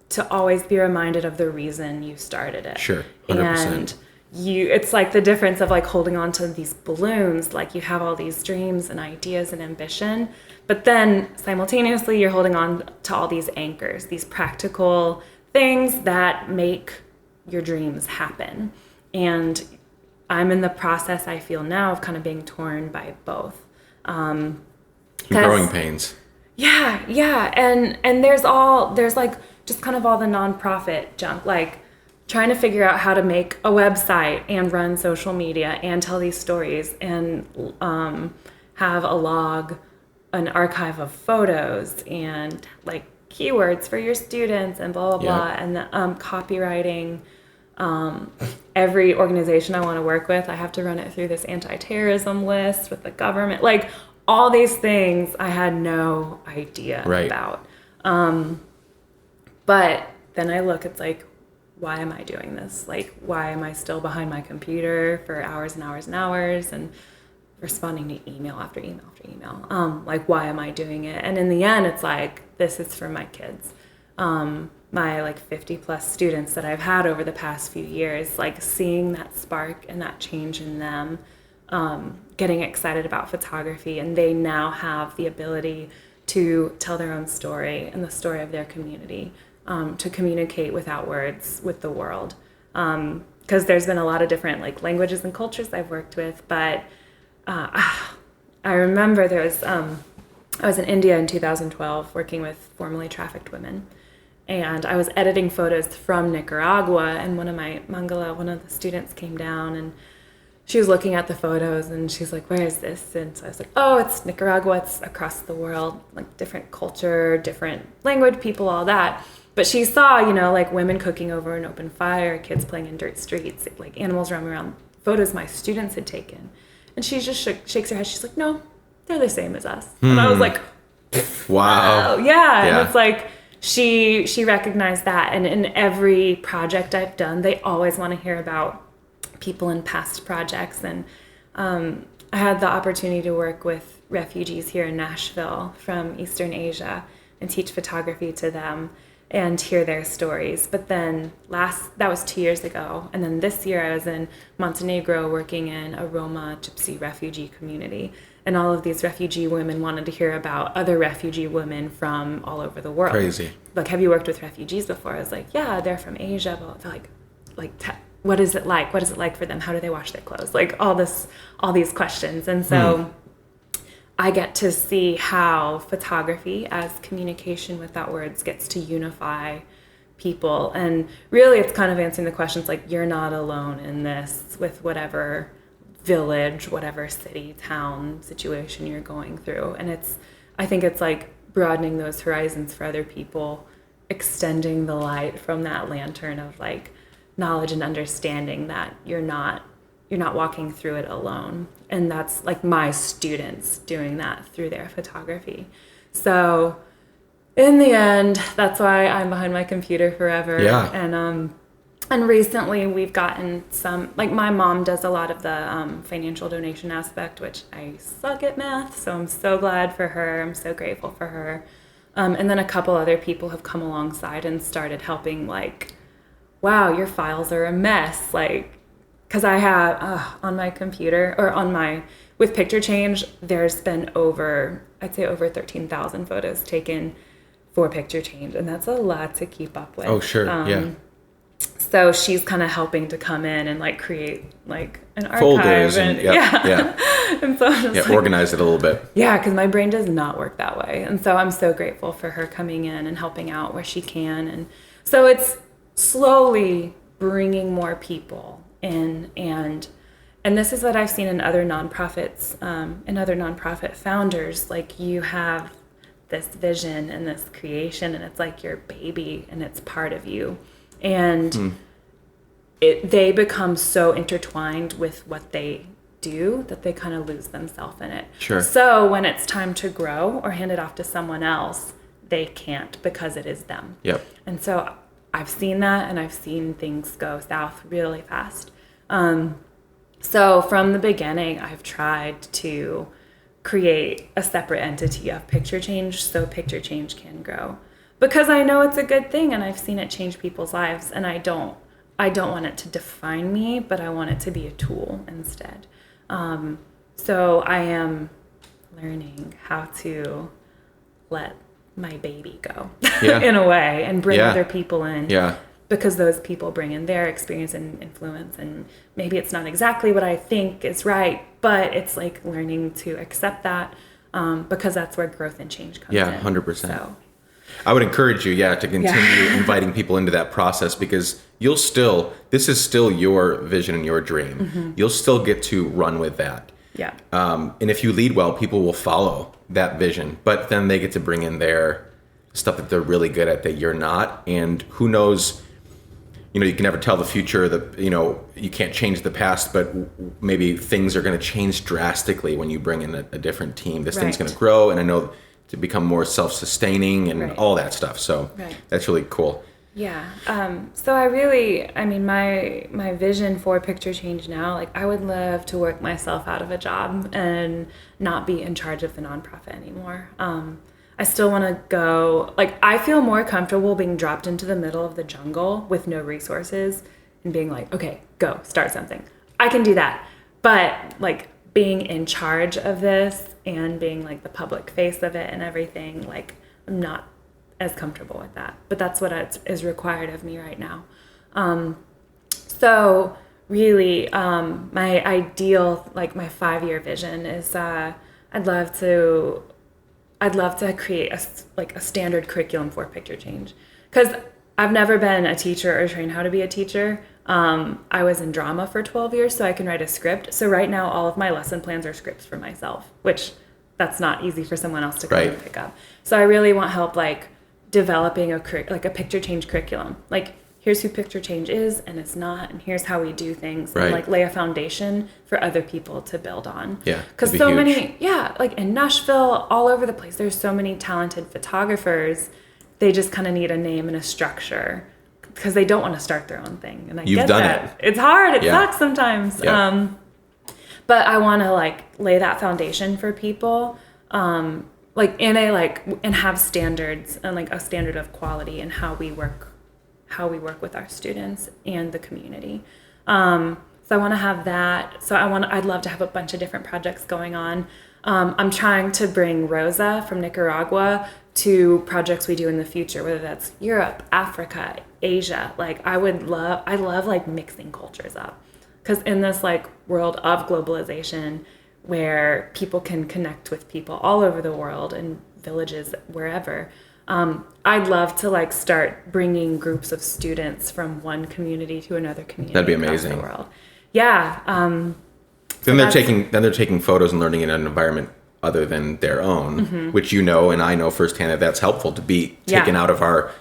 to always be reminded of the reason you started it. Sure, 100%. And it's like the difference of like holding on to these balloons, like you have all these dreams and ideas and ambition, but then simultaneously you're holding on to all these anchors, these practical things that make your dreams happen. And I'm in the process, I feel now, of kind of being torn by both. Growing pains. Yeah. And there's like just kind of all the nonprofit junk, like trying to figure out how to make a website and run social media and tell these stories and have a log, an archive of photos and like keywords for your students and blah, blah, blah. And the copywriting. Every organization I want to work with, I have to run it through this anti-terrorism list with the government. Like all these things I had no idea about. But then I look, it's like, why am I doing this? Like, why am I still behind my computer for hours and hours and hours and responding to email after email after email? Like, why am I doing it? And in the end, it's like, this is for my kids. My like 50 plus students that I've had over the past few years, like seeing that spark and that change in them, getting excited about photography, and they now have the ability to tell their own story and the story of their community. To communicate without words with the world. Because there's been a lot of different like languages and cultures I've worked with, but I remember I was in India in 2012 working with formerly trafficked women. and I was editing photos from Nicaragua, and one of the students came down, and she was looking at the photos, and she's like, where is this? And so I was like, oh, it's Nicaragua. It's across the world, like different culture, different language, people, all that. But she saw, like women cooking over an open fire, kids playing in dirt streets, like animals roaming around, photos my students had taken. And she just shakes her head. She's like, no, they're the same as us. And I was like, wow. Yeah. And it's like, she recognized that. And in every project I've done, they always want to hear about people in past projects. And I had the opportunity to work with refugees here in Nashville from Eastern Asia and teach photography to them and hear their stories. But then that was 2 years ago. And then this year I was in Montenegro working in a Roma Gypsy refugee community. And all of these refugee women wanted to hear about other refugee women from all over the world. Crazy. Like, have you worked with refugees before? I was like, yeah, they're from Asia. But they're like, what is it like? What is it like for them? How do they wash their clothes? Like all these questions. And so I get to see how photography as communication without words gets to unify people. And really it's kind of answering the questions like, you're not alone in this with whatever village, whatever city, town situation you're going through. And I think it's like broadening those horizons for other people, extending the light from that lantern of like knowledge and understanding that you're not walking through it alone. And that's like my students doing that through their photography. So in the end, that's why I'm behind my computer forever. Yeah. And recently we've gotten some, like my mom does a lot of the financial donation aspect, which I suck at math. So I'm so glad for her. I'm so grateful for her. And then a couple other people have come alongside and started helping, like, wow, your files are a mess. Like, because I have on my computer or with Picture Change, there's been over 13,000 photos taken for Picture Change. And that's a lot to keep up with. Oh, sure. Yeah. So she's kind of helping to come in and like create like an archive. Folders and And so I'm just organize it a little bit. Yeah, because my brain does not work that way. And so I'm so grateful for her coming in and helping out where she can. And so it's slowly bringing more people in, and this is what I've seen in other nonprofits and other nonprofit founders. Like, you have this vision and this creation, and it's like your baby and it's part of you, and they become so intertwined with what they do that they kind of lose themselves in it. Sure. So when it's time to grow or hand it off to someone else, they can't, because it is them. Yep. And so I've seen that, and I've seen things go south really fast. So from the beginning, I've tried to create a separate entity of Picture Change so Picture Change can grow, because I know it's a good thing and I've seen it change people's lives, and I don't want it to define me, but I want it to be a tool instead. So I am learning how to let my baby go in a way, and bring other people in, because those people bring in their experience and influence, and maybe it's not exactly what I think is right, but it's like learning to accept that, because that's where growth and change comes in. 100%. So I would encourage you, to continue inviting people into that process, because this is still your vision and your dream. Mm-hmm. You'll still get to run with that. Yeah. And if you lead well, people will follow that vision, but then they get to bring in their stuff that they're really good at that you're not. And who knows, you can never tell the future, you can't change the past, but maybe things are going to change drastically when you bring in a different team. This thing's going to grow, and I know to become more self-sustaining and all that stuff. So that's really cool. Yeah. So my vision for Picture Change now, like, I would love to work myself out of a job and not be in charge of the nonprofit anymore. I still want to go, like, I feel more comfortable being dropped into the middle of the jungle with no resources and being like, okay, go, start something. I can do that. But like, being in charge of this and being like the public face of it and everything, like, I'm not as comfortable with that, but that's what is required of me right now. So really, my ideal, like my 5-year vision is, I'd love to create a standard curriculum for Picture Change, because I've never been a teacher or trained how to be a teacher. I was in drama for 12 years, so I can write a script. So right now, all of my lesson plans are scripts for myself, which that's not easy for someone else to come and pick up. So I really want help, like, developing a picture change curriculum. Like, here's who picture change is and it's not, and here's how we do things, and like lay a foundation for other people to build on. Yeah, because so many, like in Nashville, all over the place, there's so many talented photographers. They just kind of need a name and a structure because they don't want to start their own thing. And You've get done that. it. It's hard. It sucks sometimes. Yeah. But I want to like lay that foundation for people, and have standards and like a standard of quality in how we work with our students and the community. So I want to have that. So I'd love to have a bunch of different projects going on. I'm trying to bring Rosa from Nicaragua to projects we do in the future, whether that's Europe, Africa, Asia. Like I love like mixing cultures up, because in this like world of globalization where people can connect with people all over the world and villages, wherever, I'd love to like start bringing groups of students from one community to another community. That'd be amazing. Across the world. Yeah. Then they're taking photos and learning in an environment other than their own, which and I know firsthand that's helpful to be taken out of our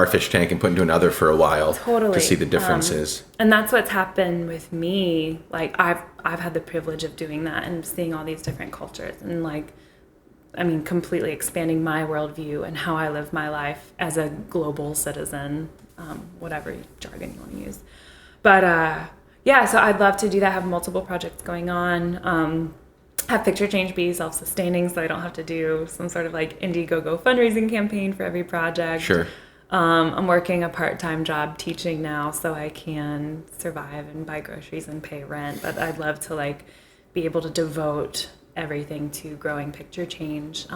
fish tank and put into another for a while to see the differences. And that's what's happened with me. Like I've had the privilege of doing that and seeing all these different cultures and like, I mean, completely expanding my worldview and how I live my life as a global citizen, whatever jargon you want to use. But so I'd love to do that, have multiple projects going on, have Picture Change be self-sustaining so I don't have to do some sort of like Indiegogo fundraising campaign for every project. Sure. I'm working a part-time job teaching now so I can survive and buy groceries and pay rent. But I'd love to like be able to devote everything to growing Picture Change,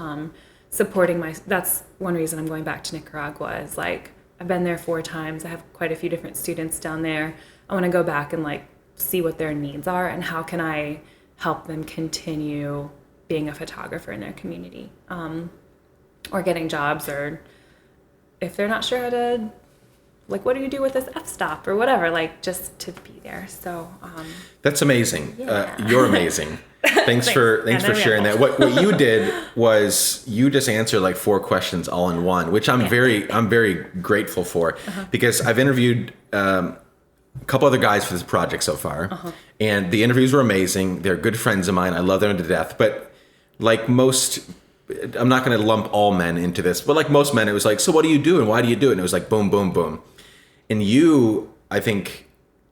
supporting that's one reason I'm going back to Nicaragua is like I've been there 4 times. I have quite a few different students down there. I want to go back and like see what their needs are and how can I help them continue being a photographer in their community, or getting jobs, or if they're not sure how to, like, what do you do with this f-stop or whatever, like just to be there. So that's amazing. You're amazing. Thanks for sharing that. What you did was you just answered like 4 questions all in one, which I'm very grateful for, because I've interviewed a couple other guys for this project so far, and the interviews were amazing. They're good friends of mine. I love them to death. But like most, I'm not going to lump all men into this, but like most men, it was like, so what do you do and why do you do it? And it was like boom, boom, boom. And you, I think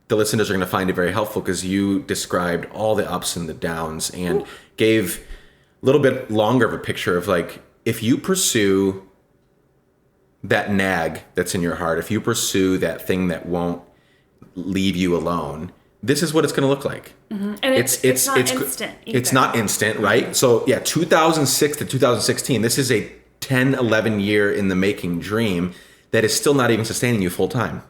the listeners are going to find it very helpful because you described all the ups and the downs and gave a little bit longer of a picture of like, if you pursue that nag that's in your heart, if you pursue that thing that won't leave you alone, this is what it's going to look like. And it's not instant either. It's not instant, right? So 2006 to 2016, this is a 10, 11 year in the making dream that is still not even sustaining you full time.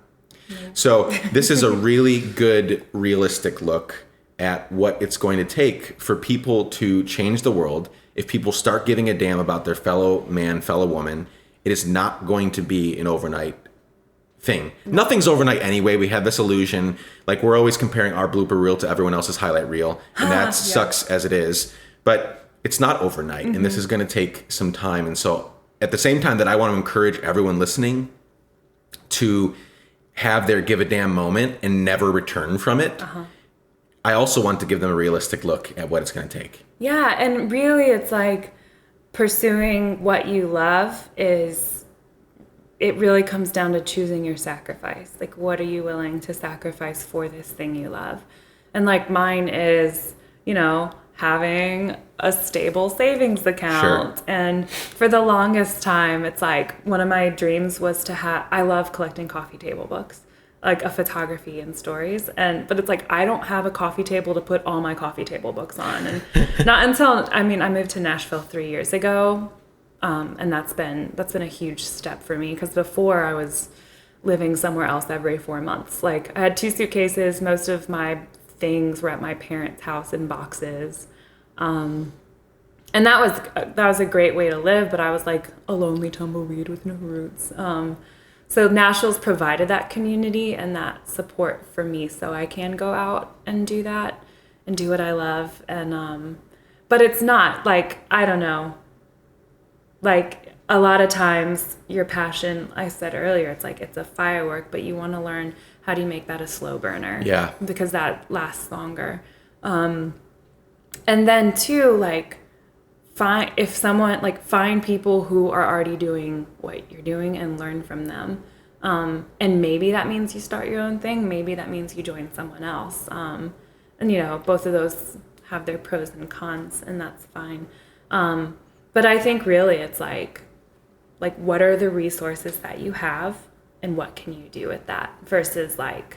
So this is a really good, realistic look at what it's going to take for people to change the world. If people start giving a damn about their fellow man, fellow woman, it is not going to be an overnight thing. Nothing's overnight anyway. We have this illusion, like we're always comparing our blooper reel to everyone else's highlight reel, and that sucks as it is. But it's not overnight, and this is going to take some time. And so at the same time that I want to encourage everyone listening to have their give a damn moment and never return from it, I also want to give them a realistic look at what it's going to take. Yeah, and really it's like pursuing what you love it really comes down to choosing your sacrifice. Like, what are you willing to sacrifice for this thing you love? And like mine is, having a stable savings account. Sure. And for the longest time, it's like one of my dreams was to I love collecting coffee table books, like a photography and stories. But it's like, I don't have a coffee table to put all my coffee table books on. And not until, I moved to Nashville 3 years ago. And that's been a huge step for me, because before I was living somewhere else every 4 months. Like I had 2 suitcases. Most of my things were at my parents' house in boxes. And that was a great way to live, but I was like a lonely tumbleweed with no roots. So Nashville's provided that community and that support for me, so I can go out and do that and do what I love. And but it's not like, I don't know, like a lot of times your passion, I said earlier, it's like it's a firework, but you want to learn how do you make that a slow burner? Yeah. Because that lasts longer. And then too, like find people who are already doing what you're doing and learn from them. And maybe that means you start your own thing. Maybe that means you join someone else. And both of those have their pros and cons, and that's fine. But I think really it's like what are the resources that you have and what can you do with that versus like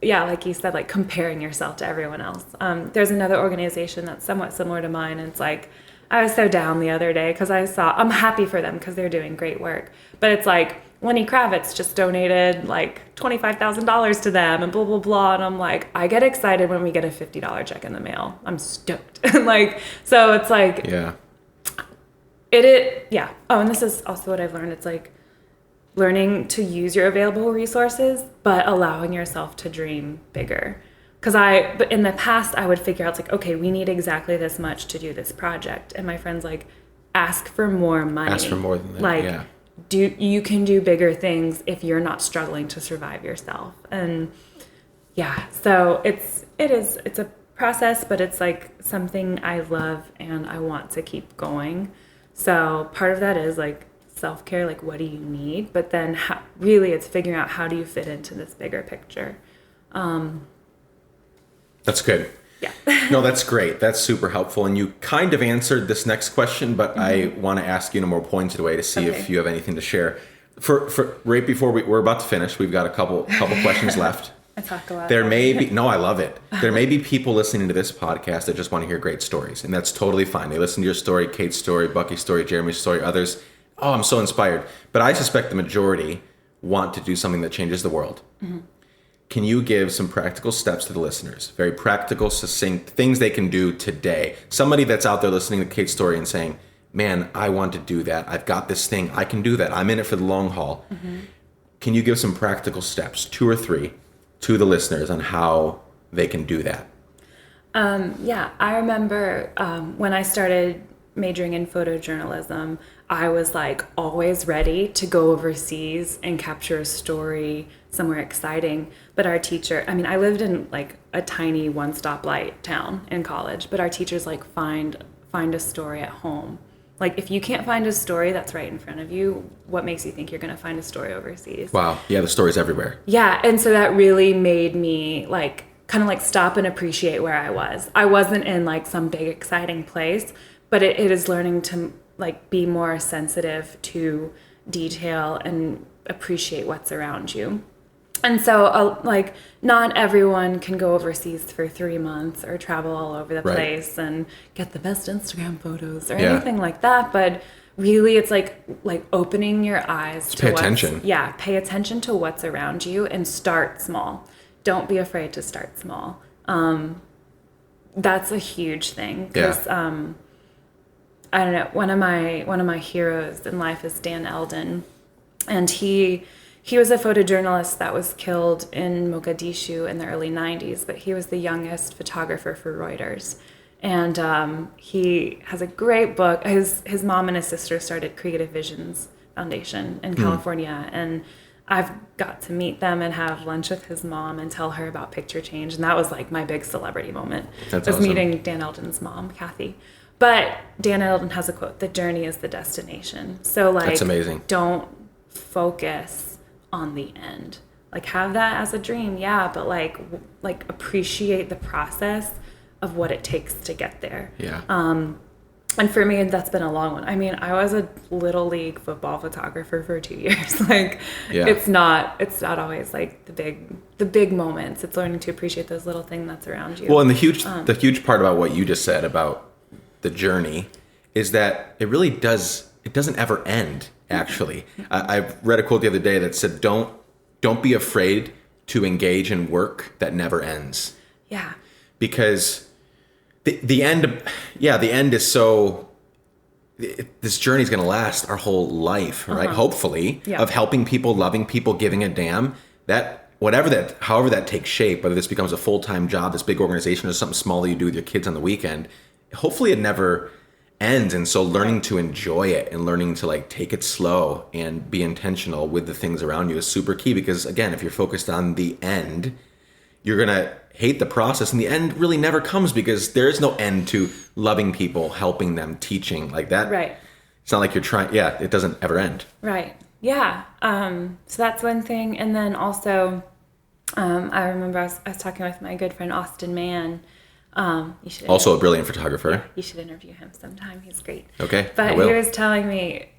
you said, like comparing yourself to everyone else. There's another organization that's somewhat similar to mine, and it's like I was so down the other day because I'm happy for them because they're doing great work, but it's like Lenny Kravitz just donated like $25,000 to them and blah blah blah, and I'm like, I get excited when we get a $50 check in the mail. I'm stoked. So it's like yeah. Oh, and this is also what I've learned. It's like learning to use your available resources, but allowing yourself to dream bigger. But in the past, I would figure out like, okay, we need exactly this much to do this project. And my friends like, ask for more money. Ask for more than that, you can do bigger things if you're not struggling to survive yourself. And yeah, so it's a process, but it's like something I love and I want to keep going. So part of that is like self-care, like what do you need? But then really it's figuring out how do you fit into this bigger picture. That's good. Yeah. No, that's great. That's super helpful. And you kind of answered this next question, but I want to ask you in a more pointed way to see if you have anything to share. For right before we're about to finish, we've got a couple questions left. I talk a lot. There may be, no, I love it. There may be people listening to this podcast that just want to hear great stories, and that's totally fine. They listen to your story, Kate's story, Bucky's story, Jeremy's story, others. Oh, I'm so inspired. But I suspect the majority want to do something that changes the world. Mm-hmm. Can you give some practical steps to the listeners? Very practical, succinct things they can do today. Somebody that's out there listening to Kate's story and saying, man, I want to do that. I've got this thing. I can do that. I'm in it for the long haul. Mm-hmm. Can you give some practical steps, 2 or 3, to the listeners on how they can do that? Yeah, I remember when I started majoring in photojournalism, I was like always ready to go overseas and capture a story somewhere exciting. But our teacher, I lived in like a tiny one-stoplight town in college, but our teachers like find a story at home. Like if you can't find a story that's right in front of you, what makes you think you're going to find a story overseas? Wow. Yeah, the story's everywhere. Yeah, and so that really made me like kind of like stop and appreciate where I was. I wasn't in like some big exciting place, but it is learning to like be more sensitive to detail and appreciate what's around you. And so like not everyone can go overseas for 3 months or travel all over the place and get the best Instagram photos or anything like that. But really it's like opening your eyes to pay attention. Yeah, pay attention to what's around you and start small. Don't be afraid to start small. That's a huge thing because I don't know, one of my heroes in life is Dan Eldon, and he was a photojournalist that was killed in Mogadishu in the early 90s, but he was the youngest photographer for Reuters. And he has a great book. His mom and his sister started Creative Visions Foundation in California, and I've got to meet them and have lunch with his mom and tell her about Picture Change, and that was like my big celebrity moment. That's was awesome. Meeting Dan Eldon's mom, Kathy. But Dan Eldon has a quote, "The journey is the destination." So like, that's amazing. Don't focus on the end. Like have that as a dream, yeah, but like appreciate the process of what it takes to get there. Yeah. And for me, that's been a long one. I was a little league football photographer for 2 years. It's not always like the big moments. It's learning to appreciate those little things that's around you. Well, and the huge part about what you just said about the journey is that it doesn't ever end. Actually, I've read a quote the other day that said, "Don't be afraid to engage in work that never ends." Yeah. Because the end is so this journey is going to last our whole life, right? Hopefully, of helping people, loving people, giving a damn. That however that takes shape, whether this becomes a full-time job, this big organization, or something small that you do with your kids on the weekend, hopefully it never ends. And so learning to enjoy it and learning to like take it slow and be intentional with the things around you is super key. Because again, if you're focused on the end, you're going to hate the process, and the end really never comes because there is no end to loving people, helping them, teaching like that. Right. It's not like you're trying. Yeah. It doesn't ever end. Right. Yeah. So that's one thing. And then also, I remember I was talking with my good friend, Austin Mann. You should Also a brilliant photographer. Yeah, you should interview him sometime. He's great. Okay. But he was telling me,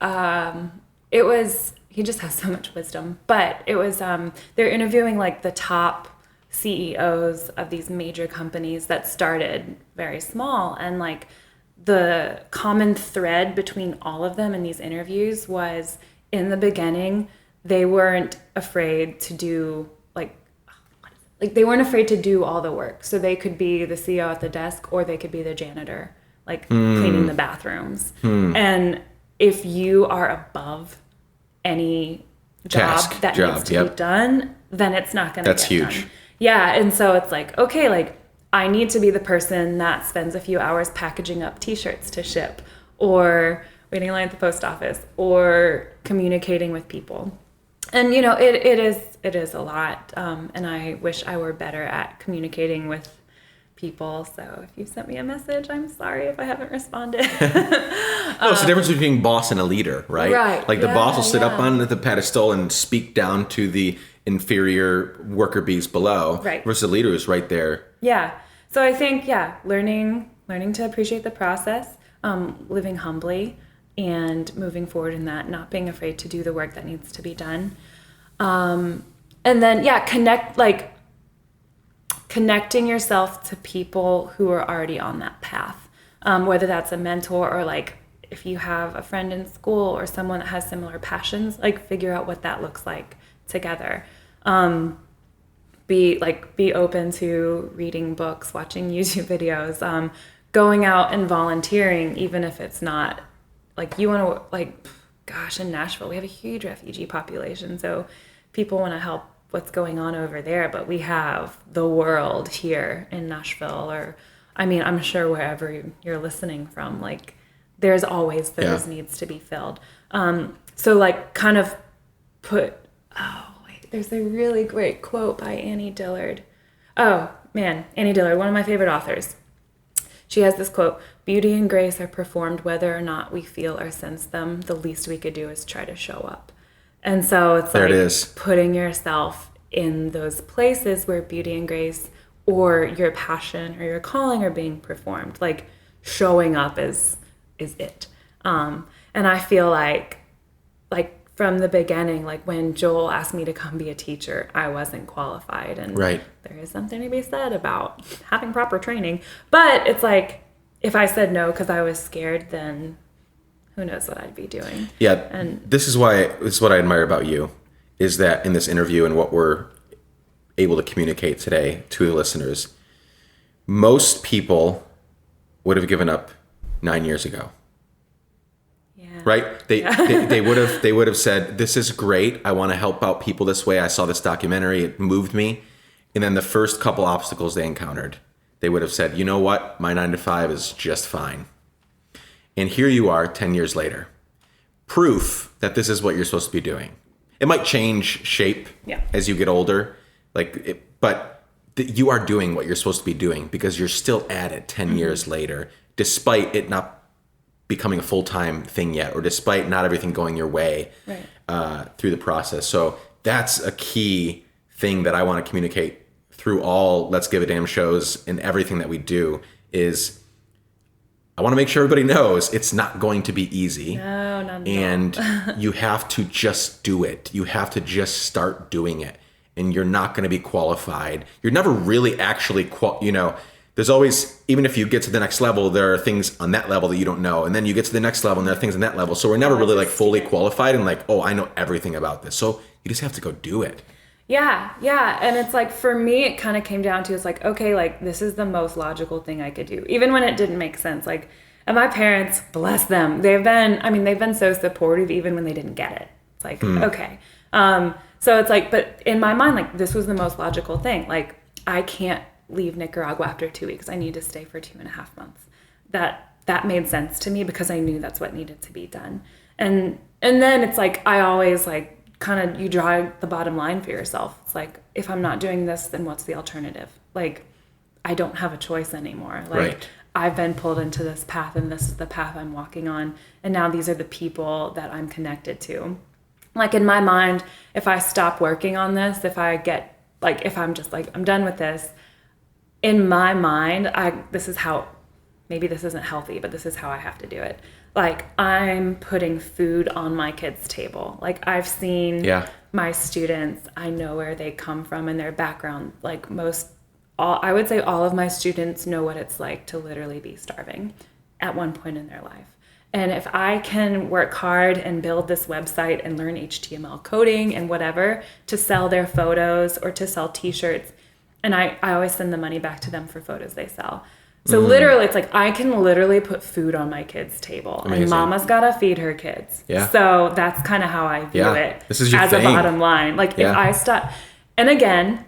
he just has so much wisdom, but it was, they're interviewing like the top CEOs of these major companies that started very small, and like the common thread between all of them in these interviews was, in the beginning they weren't afraid to do like they weren't afraid to do all the work. So they could be the CEO at the desk, or they could be the janitor, like cleaning the bathrooms. And if you are above any job that needs to be done, then it's not going to get done. That's huge. Yeah. And so it's like, okay, like I need to be the person that spends a few hours packaging up t-shirts to ship, or waiting in line at the post office, or communicating with people. And, you know, it is a lot. And I wish I were better at communicating with people. So if you sent me a message, I'm sorry if I haven't responded. No, it's the difference between being boss and a leader, right? Right. Like the boss will sit up on the pedestal and speak down to the inferior worker bees below, right, versus the leader who's right there. Yeah. So I think, learning to appreciate the process, living humbly, and moving forward in that, not being afraid to do the work that needs to be done. And then, connecting yourself to people who are already on that path, whether that's a mentor, or like if you have a friend in school or someone that has similar passions, like figure out what that looks like together. Be open to reading books, watching YouTube videos, going out and volunteering, even if it's not like you want to, in Nashville, we have a huge refugee population. So people want to help what's going on over there, but we have the world here in Nashville, or, I mean, I'm sure wherever you're listening from, like there's always those needs to be filled. So like kind of there's a really great quote by Annie Dillard. Oh man, Annie Dillard, one of my favorite authors. She has this quote: "Beauty and grace are performed whether or not we feel or sense them. The least we could do is try to show up." And so it's putting yourself in those places where beauty and grace, or your passion or your calling, are being performed. Like showing up is it. And I feel like from the beginning, like when Joel asked me to come be a teacher, I wasn't qualified. And there is something to be said about having proper training. But it's like, if I said no because I was scared, then who knows what I'd be doing. Yeah. And this is what I admire about you, is that in this interview and what we're able to communicate today to the listeners, most people would have given up 9 years ago. Right? They would have said, this is great. I want to help out people this way. I saw this documentary. It moved me. And then the first couple obstacles they encountered, they would have said, you know what? My 9 to 5 is just fine. And here you are 10 years later. Proof that this is what you're supposed to be doing. It might change shape as you get older, but you are doing what you're supposed to be doing because you're still at it 10 years later, despite it not becoming a full-time thing yet, or despite not everything going your way through the process. So that's a key thing that I want to communicate through all Let's Give a Damn shows and everything that we do, is I want to make sure everybody knows it's not going to be easy. No, not at all. And you have to just do it. You have to just start doing it. And you're not going to be qualified. You're never really actually, there's always, even if you get to the next level, there are things on that level that you don't know. And then you get to the next level and there are things on that level. So we're never really fully qualified and I know everything about this. So you just have to go do it. Yeah. And it's like, for me, it kind of came down to, it's like, okay, like this is the most logical thing I could do. Even when it didn't make sense. Like And my parents, bless them, they've been so supportive even when they didn't get it. It's like, okay. So it's like, but in my mind, like, this was the most logical thing. Like, I can't leave Nicaragua after 2 weeks. I need to stay for 2.5 months. That made sense to me because I knew that's what needed to be done. And then it's like, I always like, kind of, you draw the bottom line for yourself. It's like, if I'm not doing this, then what's the alternative? Like, I don't have a choice anymore. Like, right. I've been pulled into this path, and this is the path I'm walking on. And now these are the people that I'm connected to. Like, in my mind, if I stop working on this, if I'm just like, I'm done with this, in my mind, this is how, maybe this isn't healthy, but this is how I have to do it. Like, I'm putting food on my kids' table. Like, I've seen my students, I know where they come from and their background. Like, I would say all of my students know what it's like to literally be starving at one point in their life. And if I can work hard and build this website and learn HTML coding and whatever to sell their photos or to sell t-shirts, and I always send the money back to them for photos they sell. So literally, it's like, I can literally put food on my kids' table. Amazing. And mama's got to feed her kids. Yeah. So that's kind of how I view it this is your as thing. A bottom line. Like, if I stop, and again,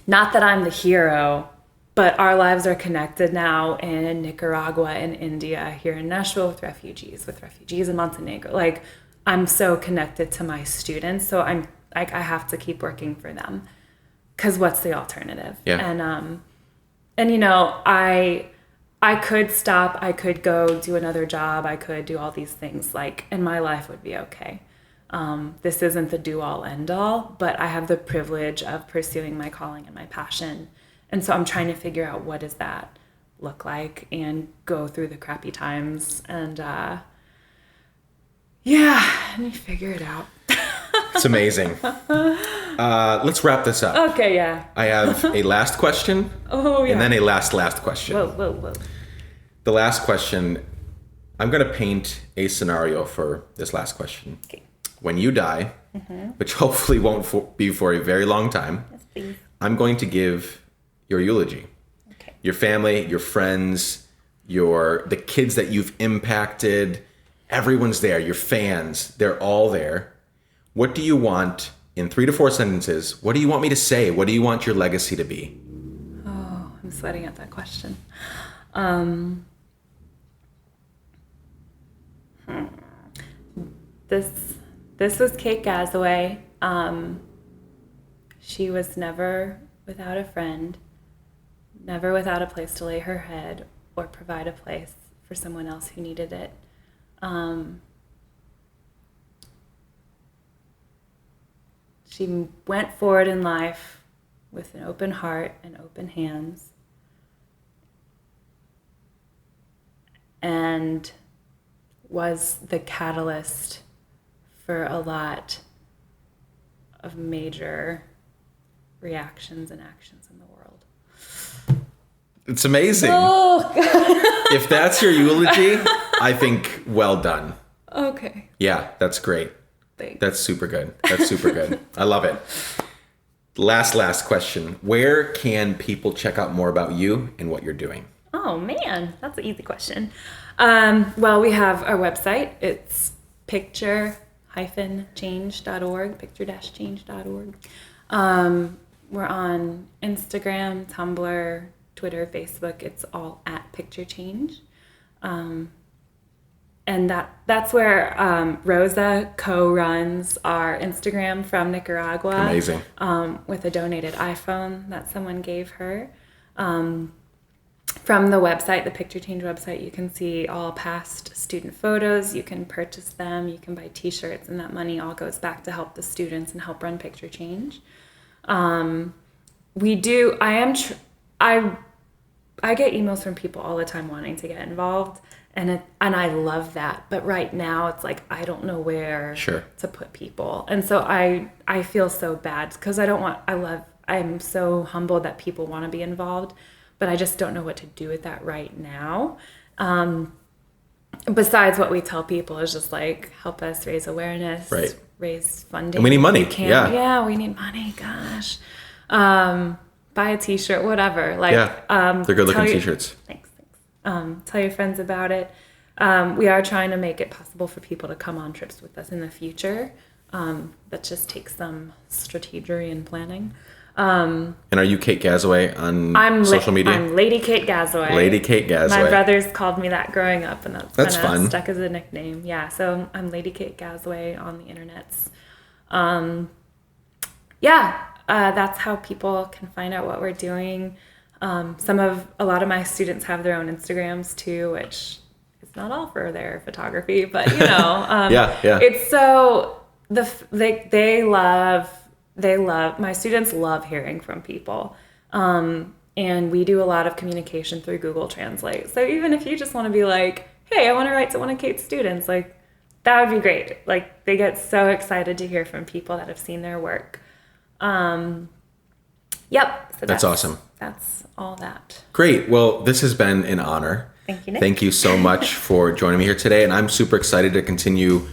not that I'm the hero, but our lives are connected now in Nicaragua and India, here in Nashville with refugees in Montenegro. Like, I'm so connected to my students. So I'm like, I have to keep working for them, because what's the alternative? Yeah. And you know, I could stop, I could go do another job, I could do all these things, like, and my life would be okay. This isn't the do-all, end-all, but I have the privilege of pursuing my calling and my passion. And so I'm trying to figure out, what does that look like, and go through the crappy times, and and you figure it out. It's amazing. Let's wrap this up. Okay, yeah. I have a last question. Oh, yeah. And then a last question. Whoa. The last question, I'm going to paint a scenario for this last question. Okay. When you die, which hopefully won't be for a very long time, yes, please. I'm going to give your eulogy. Okay. Your family, your friends, the kids that you've impacted, everyone's there, your fans, they're all there. What do you want, in 3 to 4 sentences, what do you want me to say? What do you want your legacy to be? Oh, I'm sweating at that question. This was Kate Gazaway. She was never without a friend, never without a place to lay her head or provide a place for someone else who needed it. She went forward in life with an open heart and open hands, and was the catalyst for a lot of major reactions and actions in the world. It's amazing. Oh. If that's your eulogy, I think well done. Okay. Yeah, that's great. Thanks. That's super good. I love it. Last question. Where can people check out more about you and what you're doing? Oh man, that's an easy question. Well, we have our website. It's picture-change.org, picture-change.org. We're on Instagram, Tumblr, Twitter, Facebook. It's all at Picture Change. And that's where Rosa co-runs our Instagram from Nicaragua. Amazing. With a donated iPhone that someone gave her. From the website, the Picture Change website, you can see all past student photos. You can purchase them. You can buy t-shirts, and that money all goes back to help the students and help run Picture Change. I get emails from people all the time wanting to get involved, and I love that. But right now, it's like, I don't know where to put people. And so I feel so bad, because I'm so humbled that people want to be involved, but I just don't know what to do with that right now. Besides what we tell people is just like, help us raise awareness, raise funding. And we need money. Yeah, we need money. Gosh. Buy a t-shirt, whatever. Like, they're good looking t-shirts. Thanks. Tell your friends about it. we are trying to make it possible for people to come on trips with us in the future. That just takes some strategy and planning. And are you Kate Gazaway on social media? I'm Lady Kate Gazaway. Lady Kate Gazaway. My brothers called me that growing up, and that's kind fun. of stuck as a nickname. Yeah, so I'm Lady Kate Gazaway on the internets. That's how people can find out what we're doing. A lot of my students have their own Instagrams too, which is not all for their photography, but it's so they love my students love hearing from people. And we do a lot of communication through Google Translate. So even if you just want to be like, hey, I want to write to one of Kate's students, like that would be great. Like they get so excited to hear from people that have seen their work. So that's awesome. That's all that. Great. Well, this has been an honor. Thank you, Nick. Thank you so much for joining me here today. And I'm super excited to continue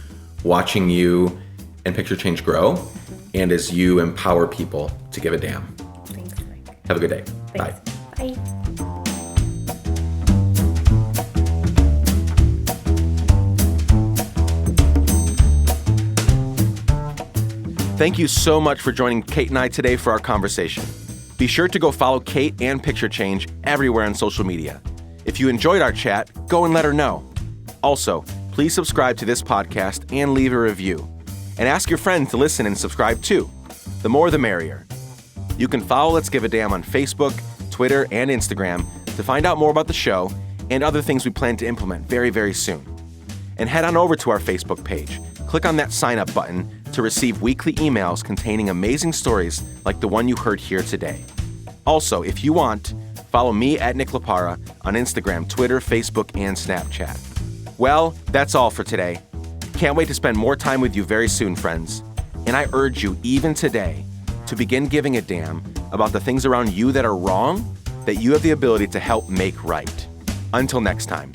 watching you and Picture Change grow and as you empower people to give a damn. Thanks, Mike. Have a good day. Thanks. Bye. Bye. Thank you so much for joining Kate and I today for our conversation. Be sure to go follow Kate and Picture Change everywhere on social media. If you enjoyed our chat, go and let her know. Also, please subscribe to this podcast and leave a review. And ask your friends to listen and subscribe too. The more the merrier. You can follow Let's Give a Damn on Facebook, Twitter, and Instagram to find out more about the show and other things we plan to implement very, very soon. And head on over to our Facebook page. Click on that sign up button to receive weekly emails containing amazing stories like the one you heard here today. Also, if you want, follow me at Nick Lapara on Instagram, Twitter, Facebook, and Snapchat. Well, that's all for today. Can't wait to spend more time with you very soon, friends. And I urge you, even today, to begin giving a damn about the things around you that are wrong that you have the ability to help make right. Until next time.